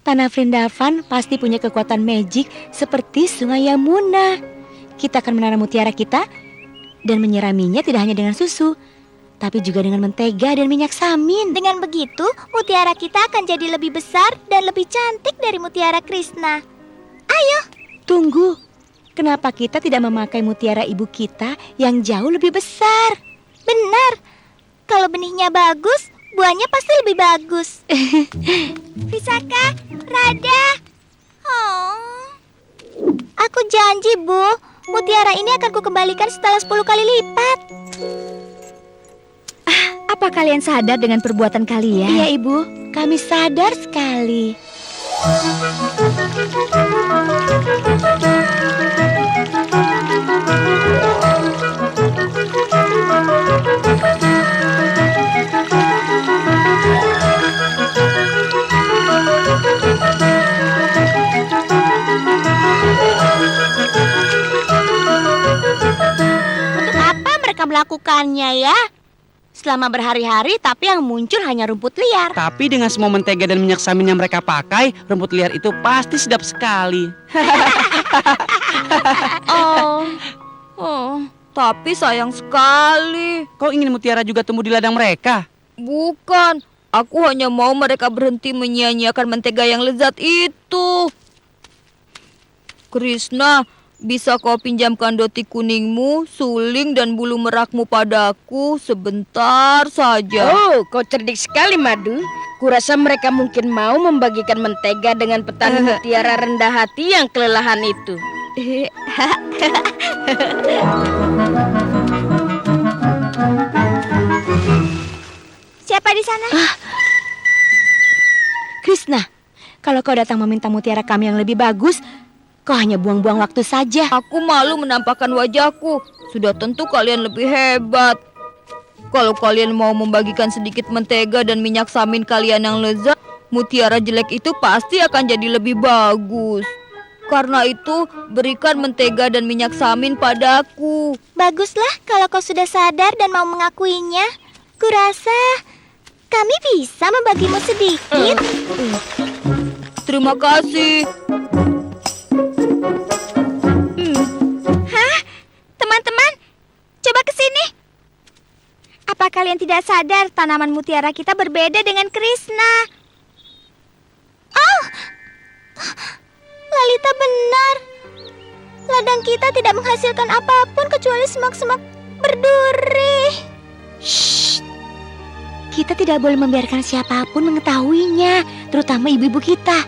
Tanah Vrindavan pasti punya kekuatan magic seperti sungai Yamuna. Kita akan menanam mutiara kita dan menyiraminya tidak hanya dengan susu, tapi juga dengan mentega dan minyak samin. Dengan begitu, mutiara kita akan jadi lebih besar dan lebih cantik dari mutiara Krishna. Ayo. Tunggu, kenapa kita tidak memakai mutiara ibu kita yang jauh lebih besar? Benar, kalau benihnya bagus, buahnya pasti lebih bagus. Visaka, Radha. Oh. Aku janji, Bu, mutiara ini akan kukembalikan setelah 10 kali lipat. Apa kalian sadar dengan perbuatan kalian? Iya, Ibu, kami sadar sekali. Untuk apa mereka melakukannya ya? Selama berhari-hari, tapi yang muncul hanya rumput liar. Tapi dengan semua mentega dan minyak samin yang mereka pakai, rumput liar itu pasti sedap sekali. Tapi sayang sekali. Kau ingin mutiara juga tumbuh di ladang mereka? Bukan, aku hanya mau mereka berhenti menyia-nyiakan mentega yang lezat itu. Krishna, bisa kau pinjamkan doti kuningmu, suling dan bulu merakmu padaku sebentar saja? Oh, kau cerdik sekali, Madu. Kurasa mereka mungkin mau membagikan mentega dengan petani mutiara rendah hati yang kelelahan itu. Siapa di sana? Krishna, kalau kau datang meminta mutiara kami yang lebih bagus, kau hanya buang-buang waktu saja. Aku malu menampakkan wajahku. Sudah tentu kalian lebih hebat. Kalau kalian mau membagikan sedikit mentega dan minyak samin kalian yang lezat, mutiara jelek itu pasti akan jadi lebih bagus. Karena itu, berikan mentega dan minyak samin padaku. Baguslah kalau kau sudah sadar dan mau mengakuinya. Kurasa kami bisa membagimu sedikit. Terima kasih. Hah? Teman-teman, coba ke sini. Apa kalian tidak sadar tanaman mutiara kita berbeda dengan Krishna? Oh, Lalita benar. Ladang kita tidak menghasilkan apapun kecuali semak-semak berduri. Shh. Kita tidak boleh membiarkan siapapun mengetahuinya, terutama ibu-ibu kita.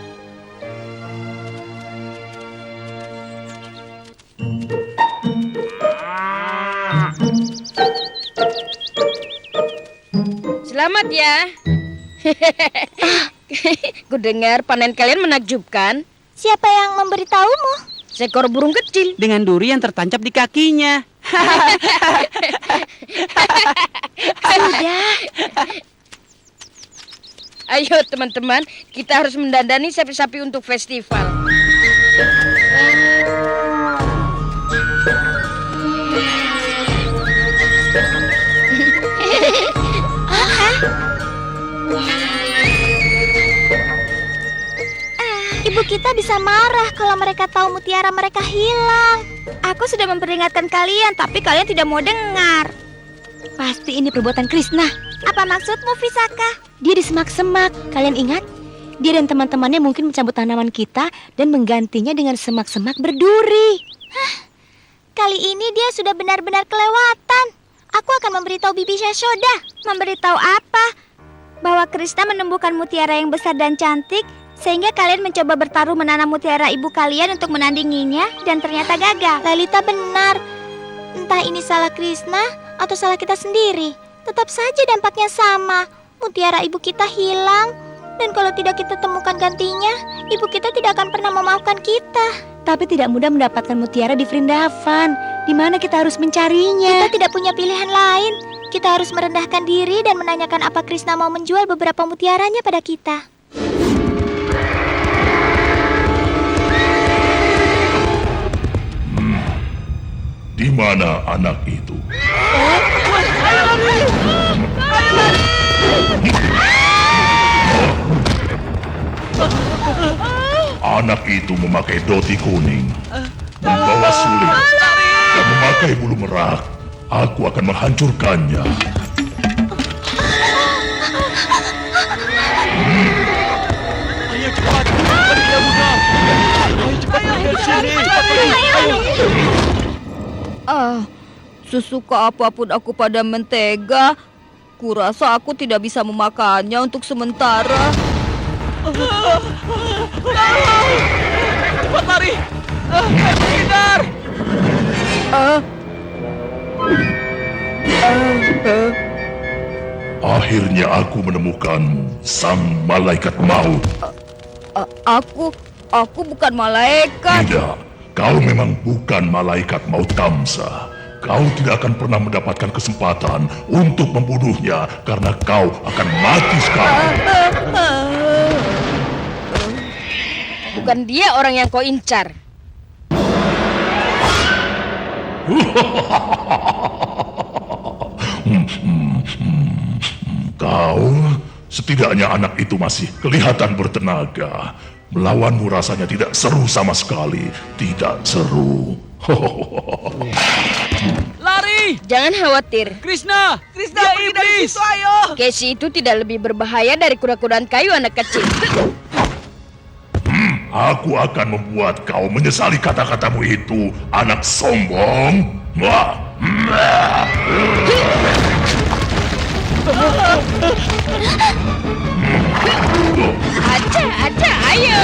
Selamat ya. Kudengar panen kalian menakjubkan. Siapa yang memberitahumu? Seekor burung kecil dengan duri yang tertancap di kakinya. Sudah. Ayo teman-teman, kita harus mendandani sapi-sapi untuk festival. Ibu kita bisa marah kalau mereka tahu mutiara mereka hilang. Aku sudah memperingatkan kalian, tapi kalian tidak mau dengar. Pasti ini perbuatan Krishna. Apa maksudmu, Visaka? Dia di semak-semak. Kalian ingat? Dia dan teman-temannya mungkin mencabut tanaman kita dan menggantinya dengan semak-semak berduri. Hah? Kali ini dia sudah benar-benar kelewatan. Aku akan memberitahu Bibi Yashoda. Memberitahu apa? Bahwa Krishna menumbuhkan mutiara yang besar dan cantik Sehingga kalian mencoba bertaruh menanam mutiara ibu kalian untuk menandinginya dan ternyata gagal. Lalita benar. Entah ini salah Krishna atau salah kita sendiri. Tetap saja dampaknya sama. Mutiara ibu kita hilang. Dan kalau tidak kita temukan gantinya, ibu kita tidak akan pernah memaafkan kita. Tapi tidak mudah mendapatkan mutiara di Vrindavan. Di mana kita harus mencarinya? Kita tidak punya pilihan lain. Kita harus merendahkan diri dan menanyakan apa Krishna mau menjual beberapa mutiaranya pada kita. Di mana anak itu? Anak itu memakai doti kuning, membawa suling, dan memakai bulu merak. Aku akan menghancurkannya. Ayo cepat, dia muda. Ayo cepat dari sini. Sesuka apapun aku pada mentega, kurasa aku tidak bisa memakannya untuk sementara. Cepat lari! Menghindar! Akhirnya aku menemukanmu, sang malaikat maut. Aku bukan malaikat. Tidak, kau memang bukan malaikat maut Kamsa. Kau tidak akan pernah mendapatkan kesempatan untuk membunuhnya karena kau akan mati sekarang. Bukan dia orang yang kau incar. Kau, setidaknya anak itu masih kelihatan bertenaga. Melawanmu rasanya tidak seru sama sekali. Tidak seru. Lari! Jangan khawatir. Krishna! Krishna, pergi dari situ, ayo! Casey itu tidak lebih berbahaya dari kuda-kudaan kayu anak kecil. Aku akan membuat kau menyesali kata-katamu itu, anak sombong. Aja, ayo.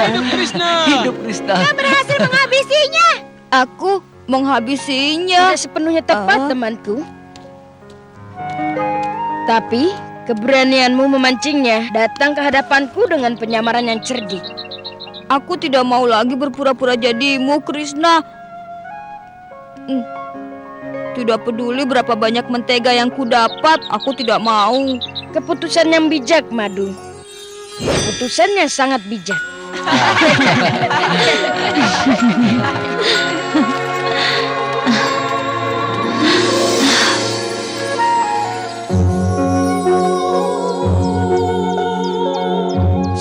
Hidup Krishna! Hidup Krishna! Kau berhasil menghabisinya. Aku menghabisinya. Tidak sepenuhnya tepat, temanku. Tapi keberanianmu memancingnya datang ke hadapanku dengan penyamaran yang cerdik. Aku tidak mau lagi berpura-pura jadimu, Krishna. Tidak peduli berapa banyak mentega yang kudapat, aku tidak mau. Keputusan yang bijak, Madu. Keputusan yang sangat bijak.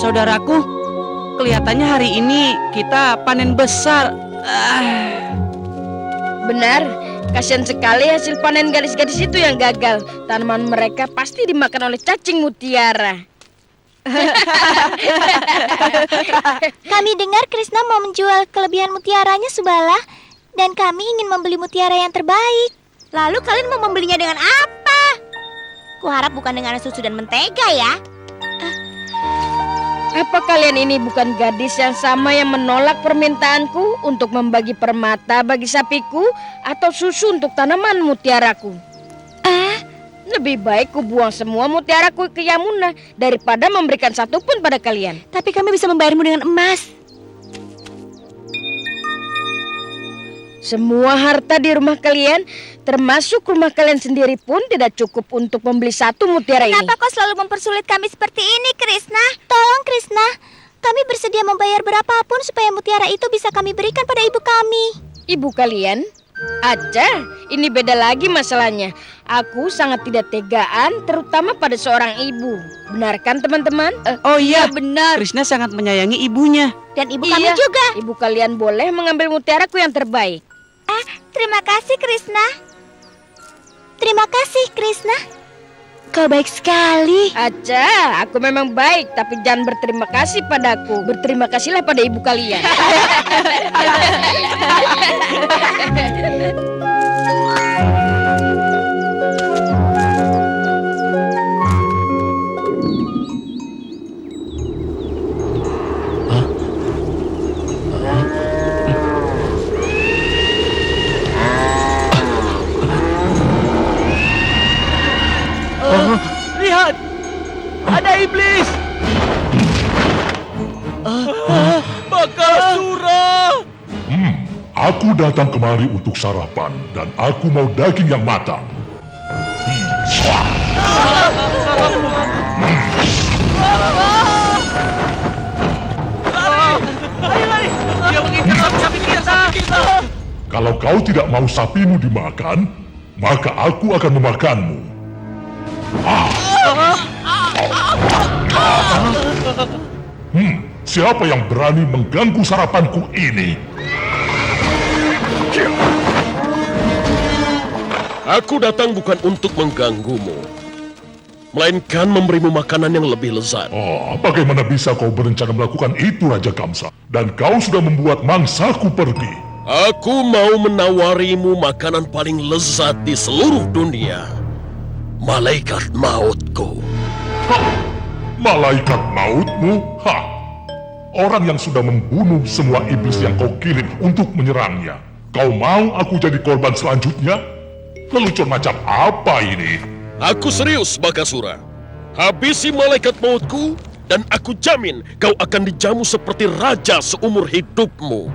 Saudaraku, kelihatannya hari ini kita panen besar. Benar, kasihan sekali hasil panen gadis-gadis itu yang gagal. Tanaman mereka pasti dimakan oleh cacing mutiara. Kami dengar Krishna mau menjual kelebihan mutiaranya, Subala. Dan kami ingin membeli mutiara yang terbaik. Lalu kalian mau membelinya dengan apa? Kuharap bukan dengan susu dan mentega ya. Apa kalian ini bukan gadis yang sama yang menolak permintaanku untuk membagi permata bagi sapiku atau susu untuk tanaman mutiaraku? Lebih baik ku buang semua mutiaraku ke Yamuna daripada memberikan satu pun pada kalian. Tapi kami bisa membayarmu dengan emas. Semua harta di rumah kalian, termasuk rumah kalian sendiri pun tidak cukup untuk membeli satu mutiara ini. Kenapa kau selalu mempersulit kami seperti ini, Krishna? Tolong, Krishna. Kami bersedia membayar berapapun supaya mutiara itu bisa kami berikan pada ibu kami. Ibu kalian? Aja, ini beda lagi masalahnya. Aku sangat tidak tegaan, terutama pada seorang ibu. Benar kan, teman-teman? Oh iya, benar. Krishna sangat menyayangi ibunya. Dan ibu kami juga. Ibu kalian boleh mengambil mutiaraku yang terbaik. Terima kasih, Krishna. Terima kasih, Krishna. Kau baik sekali. Aja, aku memang baik, tapi jangan berterima kasih padaku. Berterima kasihlah pada ibu kalian. Lihat, ada iblis. Bakasura. Aku datang kemari untuk sarapan dan aku mau daging yang matang. Lari. Dia mengincar sapi kita. Kalau kau tidak mau sapimu dimakan, maka aku akan memakanmu. Siapa yang berani mengganggu sarapanku ini? Aku datang bukan untuk mengganggumu, melainkan memberimu makanan yang lebih lezat. Bagaimana bisa kau berencana melakukan itu, Raja Kamsa? Dan kau sudah membuat mangsaku pergi. Aku mau menawarimu makanan paling lezat di seluruh dunia. Malaikat mautku. Malaikat mautmu? Orang yang sudah membunuh semua iblis yang kau kirim untuk menyerangnya. Kau mau aku jadi korban selanjutnya? Lelucon macam apa ini? Aku serius, Bakasura. Habisi malaikat mautku, dan aku jamin kau akan dijamu seperti raja seumur hidupmu.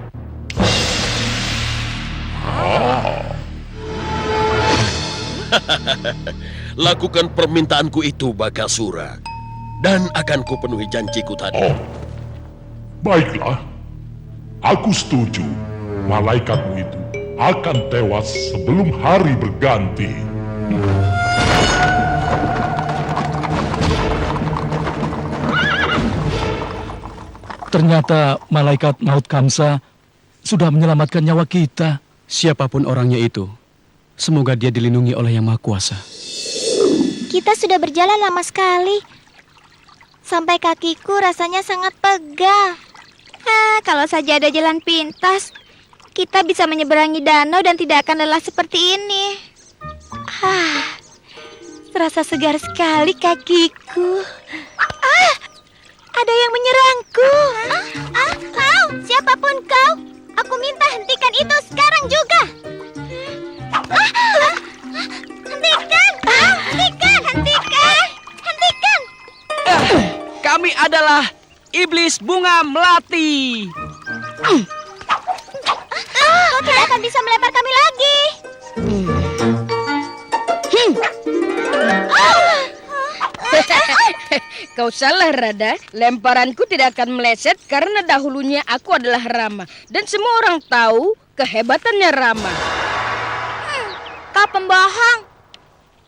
Lakukan permintaanku itu, Bakasura, dan akan kupenuhi janjiku tadi. Baiklah, aku setuju. Malaikatmu itu akan tewas sebelum hari berganti. Ternyata malaikat maut Kamsa sudah menyelamatkan nyawa kita. Siapapun orangnya itu, semoga dia dilindungi oleh Yang Maha Kuasa. Kita sudah berjalan lama sekali. Sampai kakiku rasanya sangat pegal. Kalau saja ada jalan pintas, kita bisa menyeberangi danau dan tidak akan lelah seperti ini. Terasa segar sekali kakiku. Ada yang menyerangku. Kau, siapapun kau, aku minta hentikan itu sekarang juga. Hentikan. Kami adalah iblis bunga melati. Kau tidak akan bisa melempar kami lagi. Kau salah, Rada. Lemparanku tidak akan meleset karena dahulunya aku adalah Rama. Dan semua orang tahu kehebatannya Rama. Kau pembohong.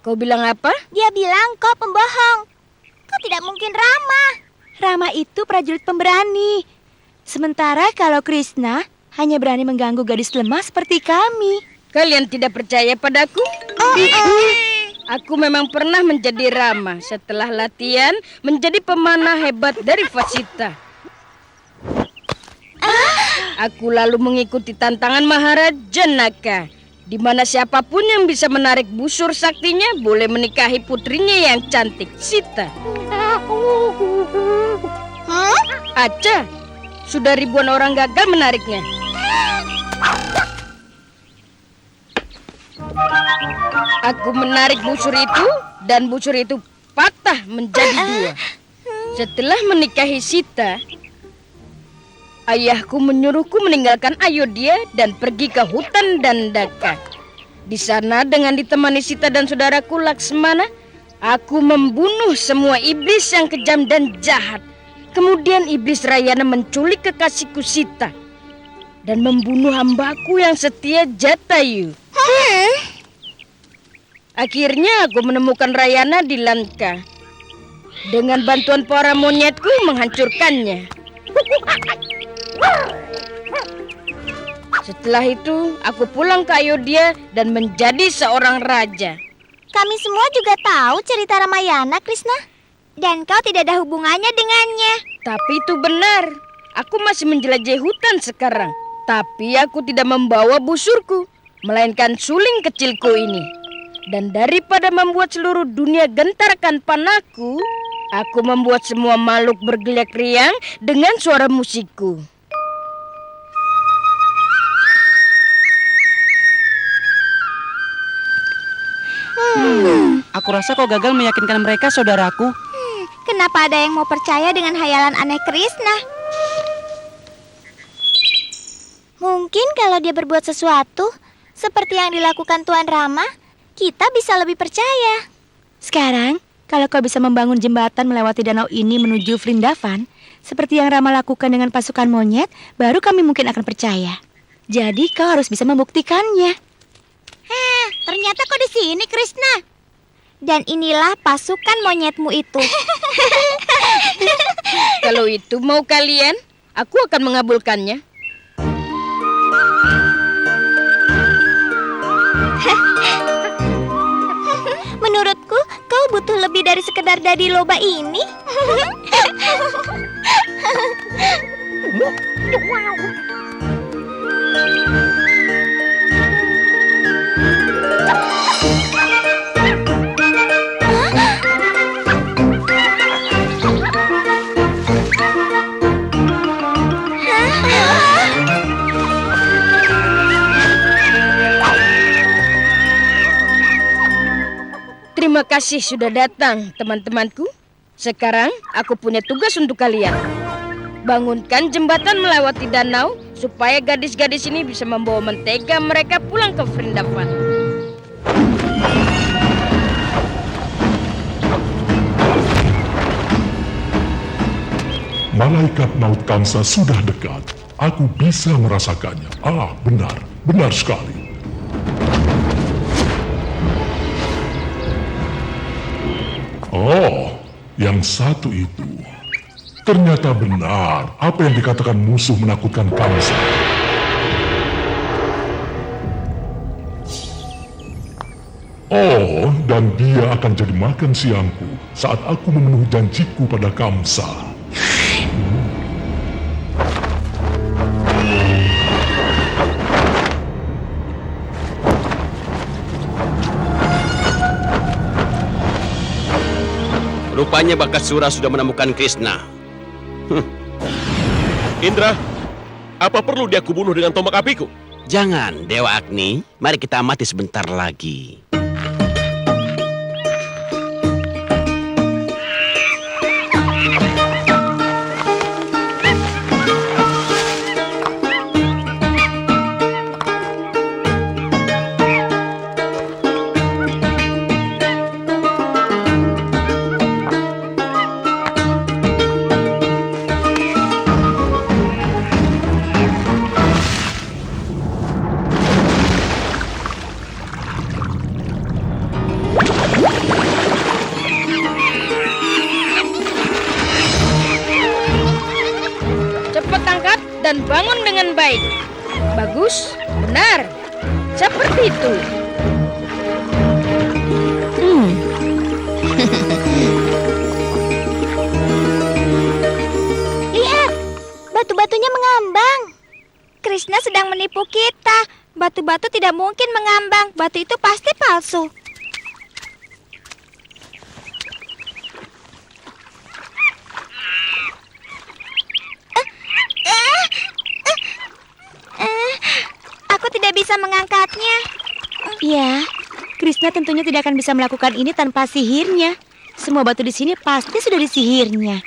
Kau bilang apa? Dia bilang kau pembohong. Kau tidak mungkin Rama. Rama itu prajurit pemberani. Sementara kalau Krishna hanya berani mengganggu gadis lemah seperti kami. Kalian tidak percaya padaku? Aku memang pernah menjadi Rama. Setelah latihan, menjadi pemanah hebat dari Vasita. Aku lalu mengikuti tantangan Maharaja Naka, di mana siapapun yang bisa menarik busur saktinya boleh menikahi putrinya yang cantik, Sita. Aca, sudah ribuan orang gagal menariknya. Aku menarik busur itu dan busur itu patah menjadi dua. Setelah menikahi Sita, ayahku menyuruhku meninggalkan Ayodhya dan pergi ke hutan Dandaka. Di sana dengan ditemani Sita dan saudaraku Laksmana, aku membunuh semua iblis yang kejam dan jahat. Kemudian iblis Rayana menculik kekasihku Sita dan membunuh hambaku yang setia Jatayu. Akhirnya aku menemukan Rayana di Lanka. Dengan bantuan para monyetku menghancurkannya. Setelah itu aku pulang ke Ayodhya dan menjadi seorang raja. Kami semua juga tahu cerita Ramayana, Krishna. Dan kau tidak ada hubungannya dengannya. Tapi itu benar. Aku masih menjelajahi hutan sekarang. Tapi aku tidak membawa busurku, melainkan suling kecilku ini. Dan daripada membuat seluruh dunia gentarkan panahku, aku membuat semua makhluk bergeliat riang dengan suara musikku. Aku rasa kau gagal meyakinkan mereka, saudaraku. Kenapa ada yang mau percaya dengan hayalan aneh Krishna? Mungkin kalau dia berbuat sesuatu seperti yang dilakukan Tuan Rama, kita bisa lebih percaya. Sekarang, kalau kau bisa membangun jembatan melewati danau ini menuju Vrindavan, seperti yang Rama lakukan dengan pasukan monyet, baru kami mungkin akan percaya. Jadi kau harus bisa membuktikannya. Ternyata kau di sini, Krishna. Dan inilah pasukan monyetmu itu. Kalau itu mau kalian, aku akan mengabulkannya. Menurutku, kau butuh lebih dari sekedar dadi loba ini. Terima kasih sudah datang, teman-temanku. Sekarang aku punya tugas untuk kalian. Bangunkan jembatan melewati danau supaya gadis-gadis ini bisa membawa mentega mereka pulang ke Vrindavan. Malaikat maut Kamsa sudah dekat. Aku bisa merasakannya. Benar. Benar sekali. Yang satu itu. Ternyata benar apa yang dikatakan musuh menakutkan Kamsa. Dan dia akan jadi makan siangku saat aku memenuhi janjiku pada Kamsa. Rupanya Bakasura sudah menemukan Krishna. Indra, apa perlu dia kubunuh dengan tombak apiku? Jangan, Dewa Agni. Mari kita mati sebentar lagi. dan bangun dengan baik. Bagus, benar. Seperti itu. Lihat, batu-batunya mengambang. Krishna sedang menipu kita. Batu-batu tidak mungkin mengambang. Batu itu pasti palsu. Aku tidak bisa mengangkatnya. Ya, Krishna tentunya tidak akan bisa melakukan ini tanpa sihirnya. Semua batu di sini pasti sudah disihirnya.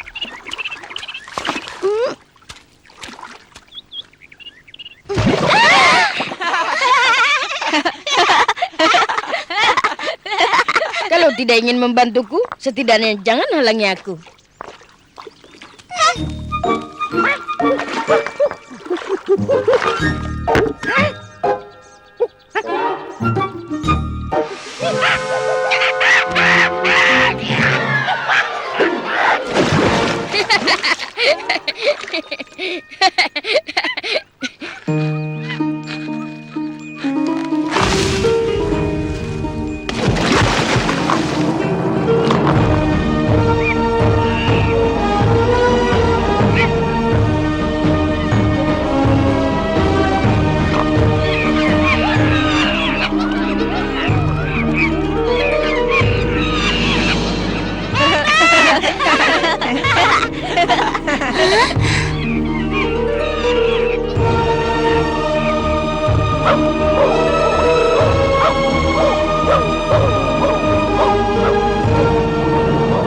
Kalau tidak ingin membantuku, setidaknya jangan halangi aku.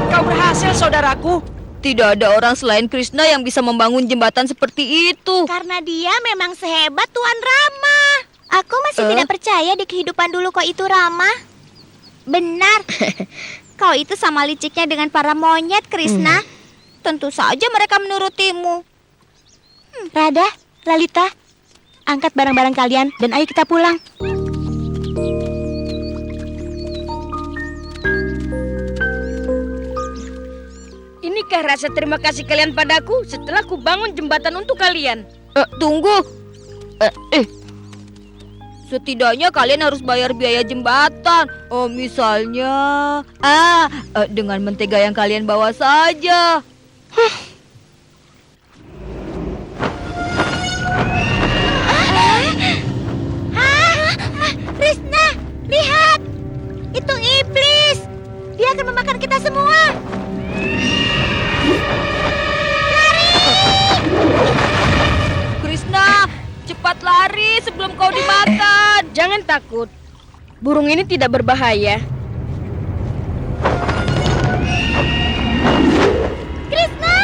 Kau berhasil, saudaraku. Tidak ada orang selain Krishna yang bisa membangun jembatan seperti itu. Karena dia memang sehebat Tuan Rama. Aku masih tidak percaya di kehidupan dulu kau itu, Rama. Benar. Kau itu sama liciknya dengan para monyet, Krishna. Tentu saja mereka menurutimu. Radha, Lalita, angkat barang-barang kalian dan ayo kita pulang. Inikah rasa terima kasih kalian padaku setelah ku bangun jembatan untuk kalian? Tunggu. Setidaknya kalian harus bayar biaya jembatan. Misalnya, dengan mentega yang kalian bawa saja. Krishna, lihat. Itu iblis. Dia akan memakan kita semua. Krishna, cepat lari sebelum kau dimakan. Jangan takut. Burung ini tidak berbahaya. Krishna!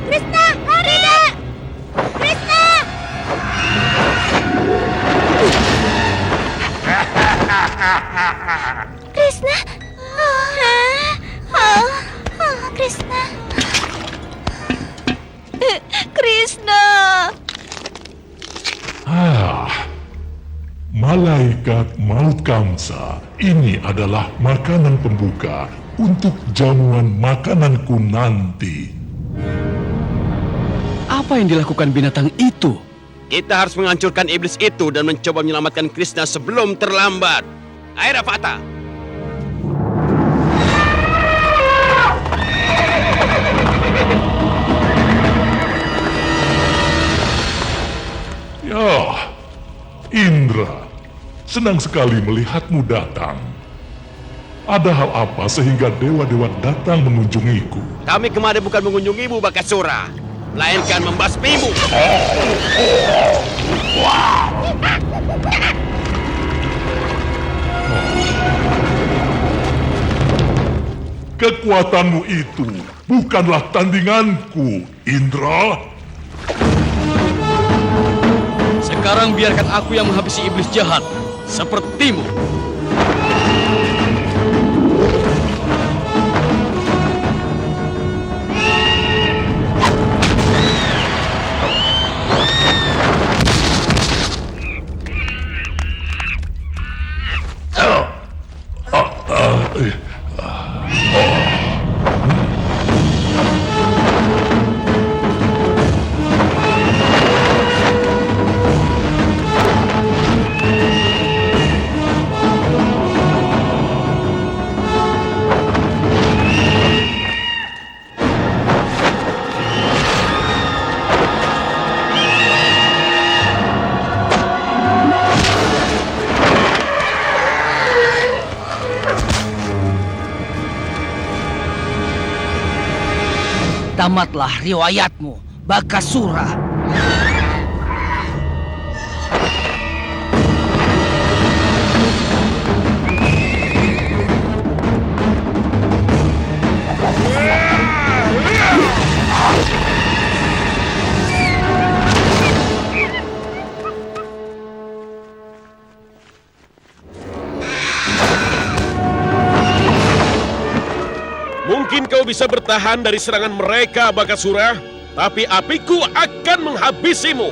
Krishna, lari! Krishna! Krishna? Krishna. Krishna. Malaikat Maut Kamsa, ini adalah makanan pembuka untuk jamuan makananku nanti. Apa yang dilakukan binatang itu? Kita harus menghancurkan iblis itu dan mencoba menyelamatkan Krishna sebelum terlambat. Ayo, Rafata. Ya, Indra, senang sekali melihatmu datang. Ada hal apa sehingga dewa-dewa datang mengunjungiku? Kami kemari bukan mengunjungimu, Bakasura, melainkan membasmimu. Kekuatanmu itu bukanlah tandinganku, Indra. Sekarang biarkan aku yang menghabisi iblis jahat sepertimu. tamatlah riwayatmu, Bakasura. Mungkin kau bisa bertahan dari serangan mereka, Bakasura, tapi apiku akan menghabisimu.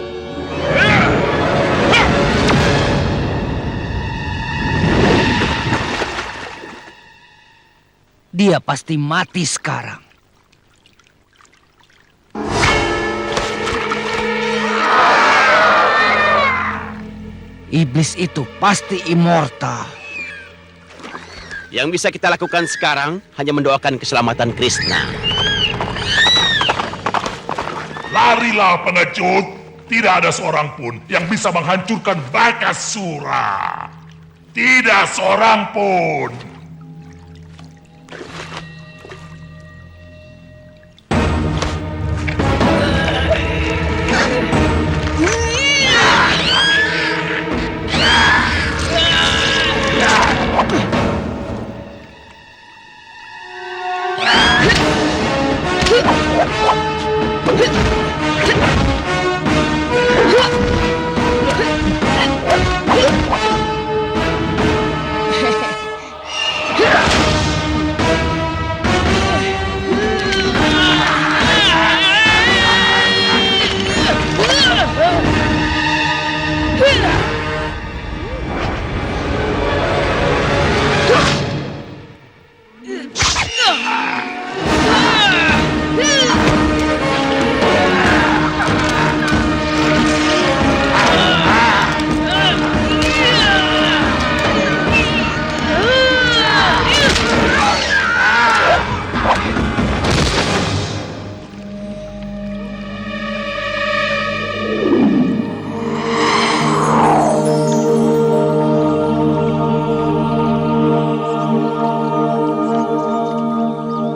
Dia pasti mati sekarang. Iblis itu pasti immortal. Yang bisa kita lakukan sekarang hanya mendoakan keselamatan Krishna. Larilah pengecut. Tidak ada seorang pun yang bisa menghancurkan Bakasura. Tidak seorang pun.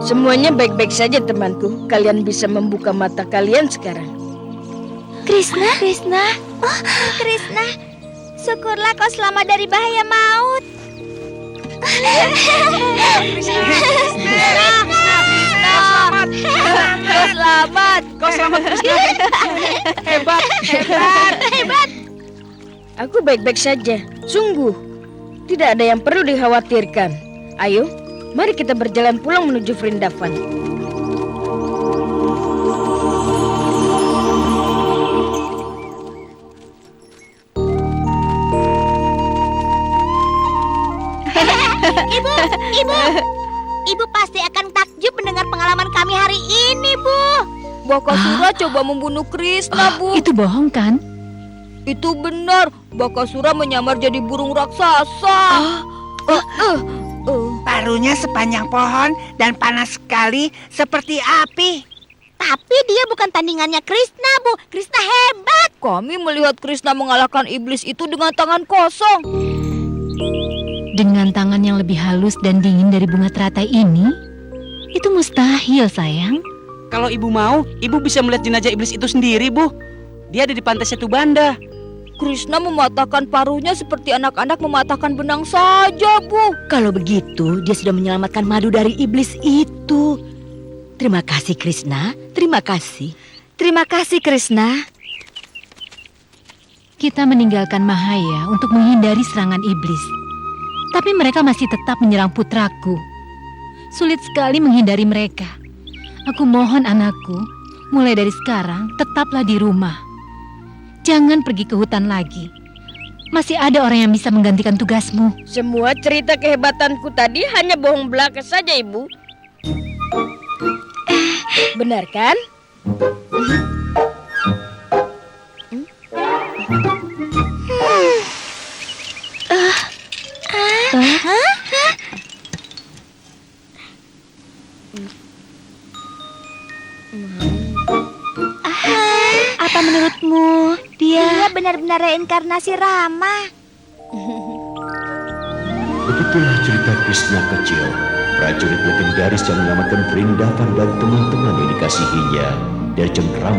Semuanya baik-baik saja, temanku. Kalian bisa membuka mata kalian sekarang. Krishna, Krishna. Oh, Krishna. Syukurlah kau selamat dari bahaya maut. Selamat. Kau selamat, Krishna. Hebat. Aku baik-baik saja. Sungguh. Tidak ada yang perlu dikhawatirkan. Ayo, mari kita berjalan pulang menuju Vrindavan. Ibu pasti akan takjub mendengar pengalaman kami hari ini, Bu. Bakasura coba membunuh Krishna, Bu. Itu bohong kan? Itu benar. Bakasura menyamar jadi burung raksasa. Paruhnya sepanjang pohon dan panas sekali seperti api. Tapi dia bukan tandingannya Krishna, Bu. Krishna hebat. Kami melihat Krishna mengalahkan iblis itu dengan tangan kosong. Dengan tangan yang lebih halus dan dingin dari bunga teratai ini? Itu mustahil, sayang. Kalau ibu mau, ibu bisa melihat jenazah iblis itu sendiri, Bu. Dia ada di pantai Setubanda. Krishna mematahkan paruhnya seperti anak-anak mematahkan benang saja, Bu. Kalau begitu, dia sudah menyelamatkan madu dari iblis itu. Terima kasih, Krishna. Terima kasih. Terima kasih, Krishna. Kita meninggalkan Mahaya untuk menghindari serangan iblis. Tapi mereka masih tetap menyerang putraku. Sulit sekali menghindari mereka. Aku mohon anakku, mulai dari sekarang tetaplah di rumah. Jangan pergi ke hutan lagi. Masih ada orang yang bisa menggantikan tugasmu. Semua cerita kehebatanku tadi hanya bohong belaka saja, Ibu. Benar kan? Apa menurutmu? Dia benar-benar reinkarnasi Rama. Begitulah cerita Krishna kecil prajurit legendaris yang menyelamatkan Vrindavan dan teman-teman yang dikasihinya dari cengkraman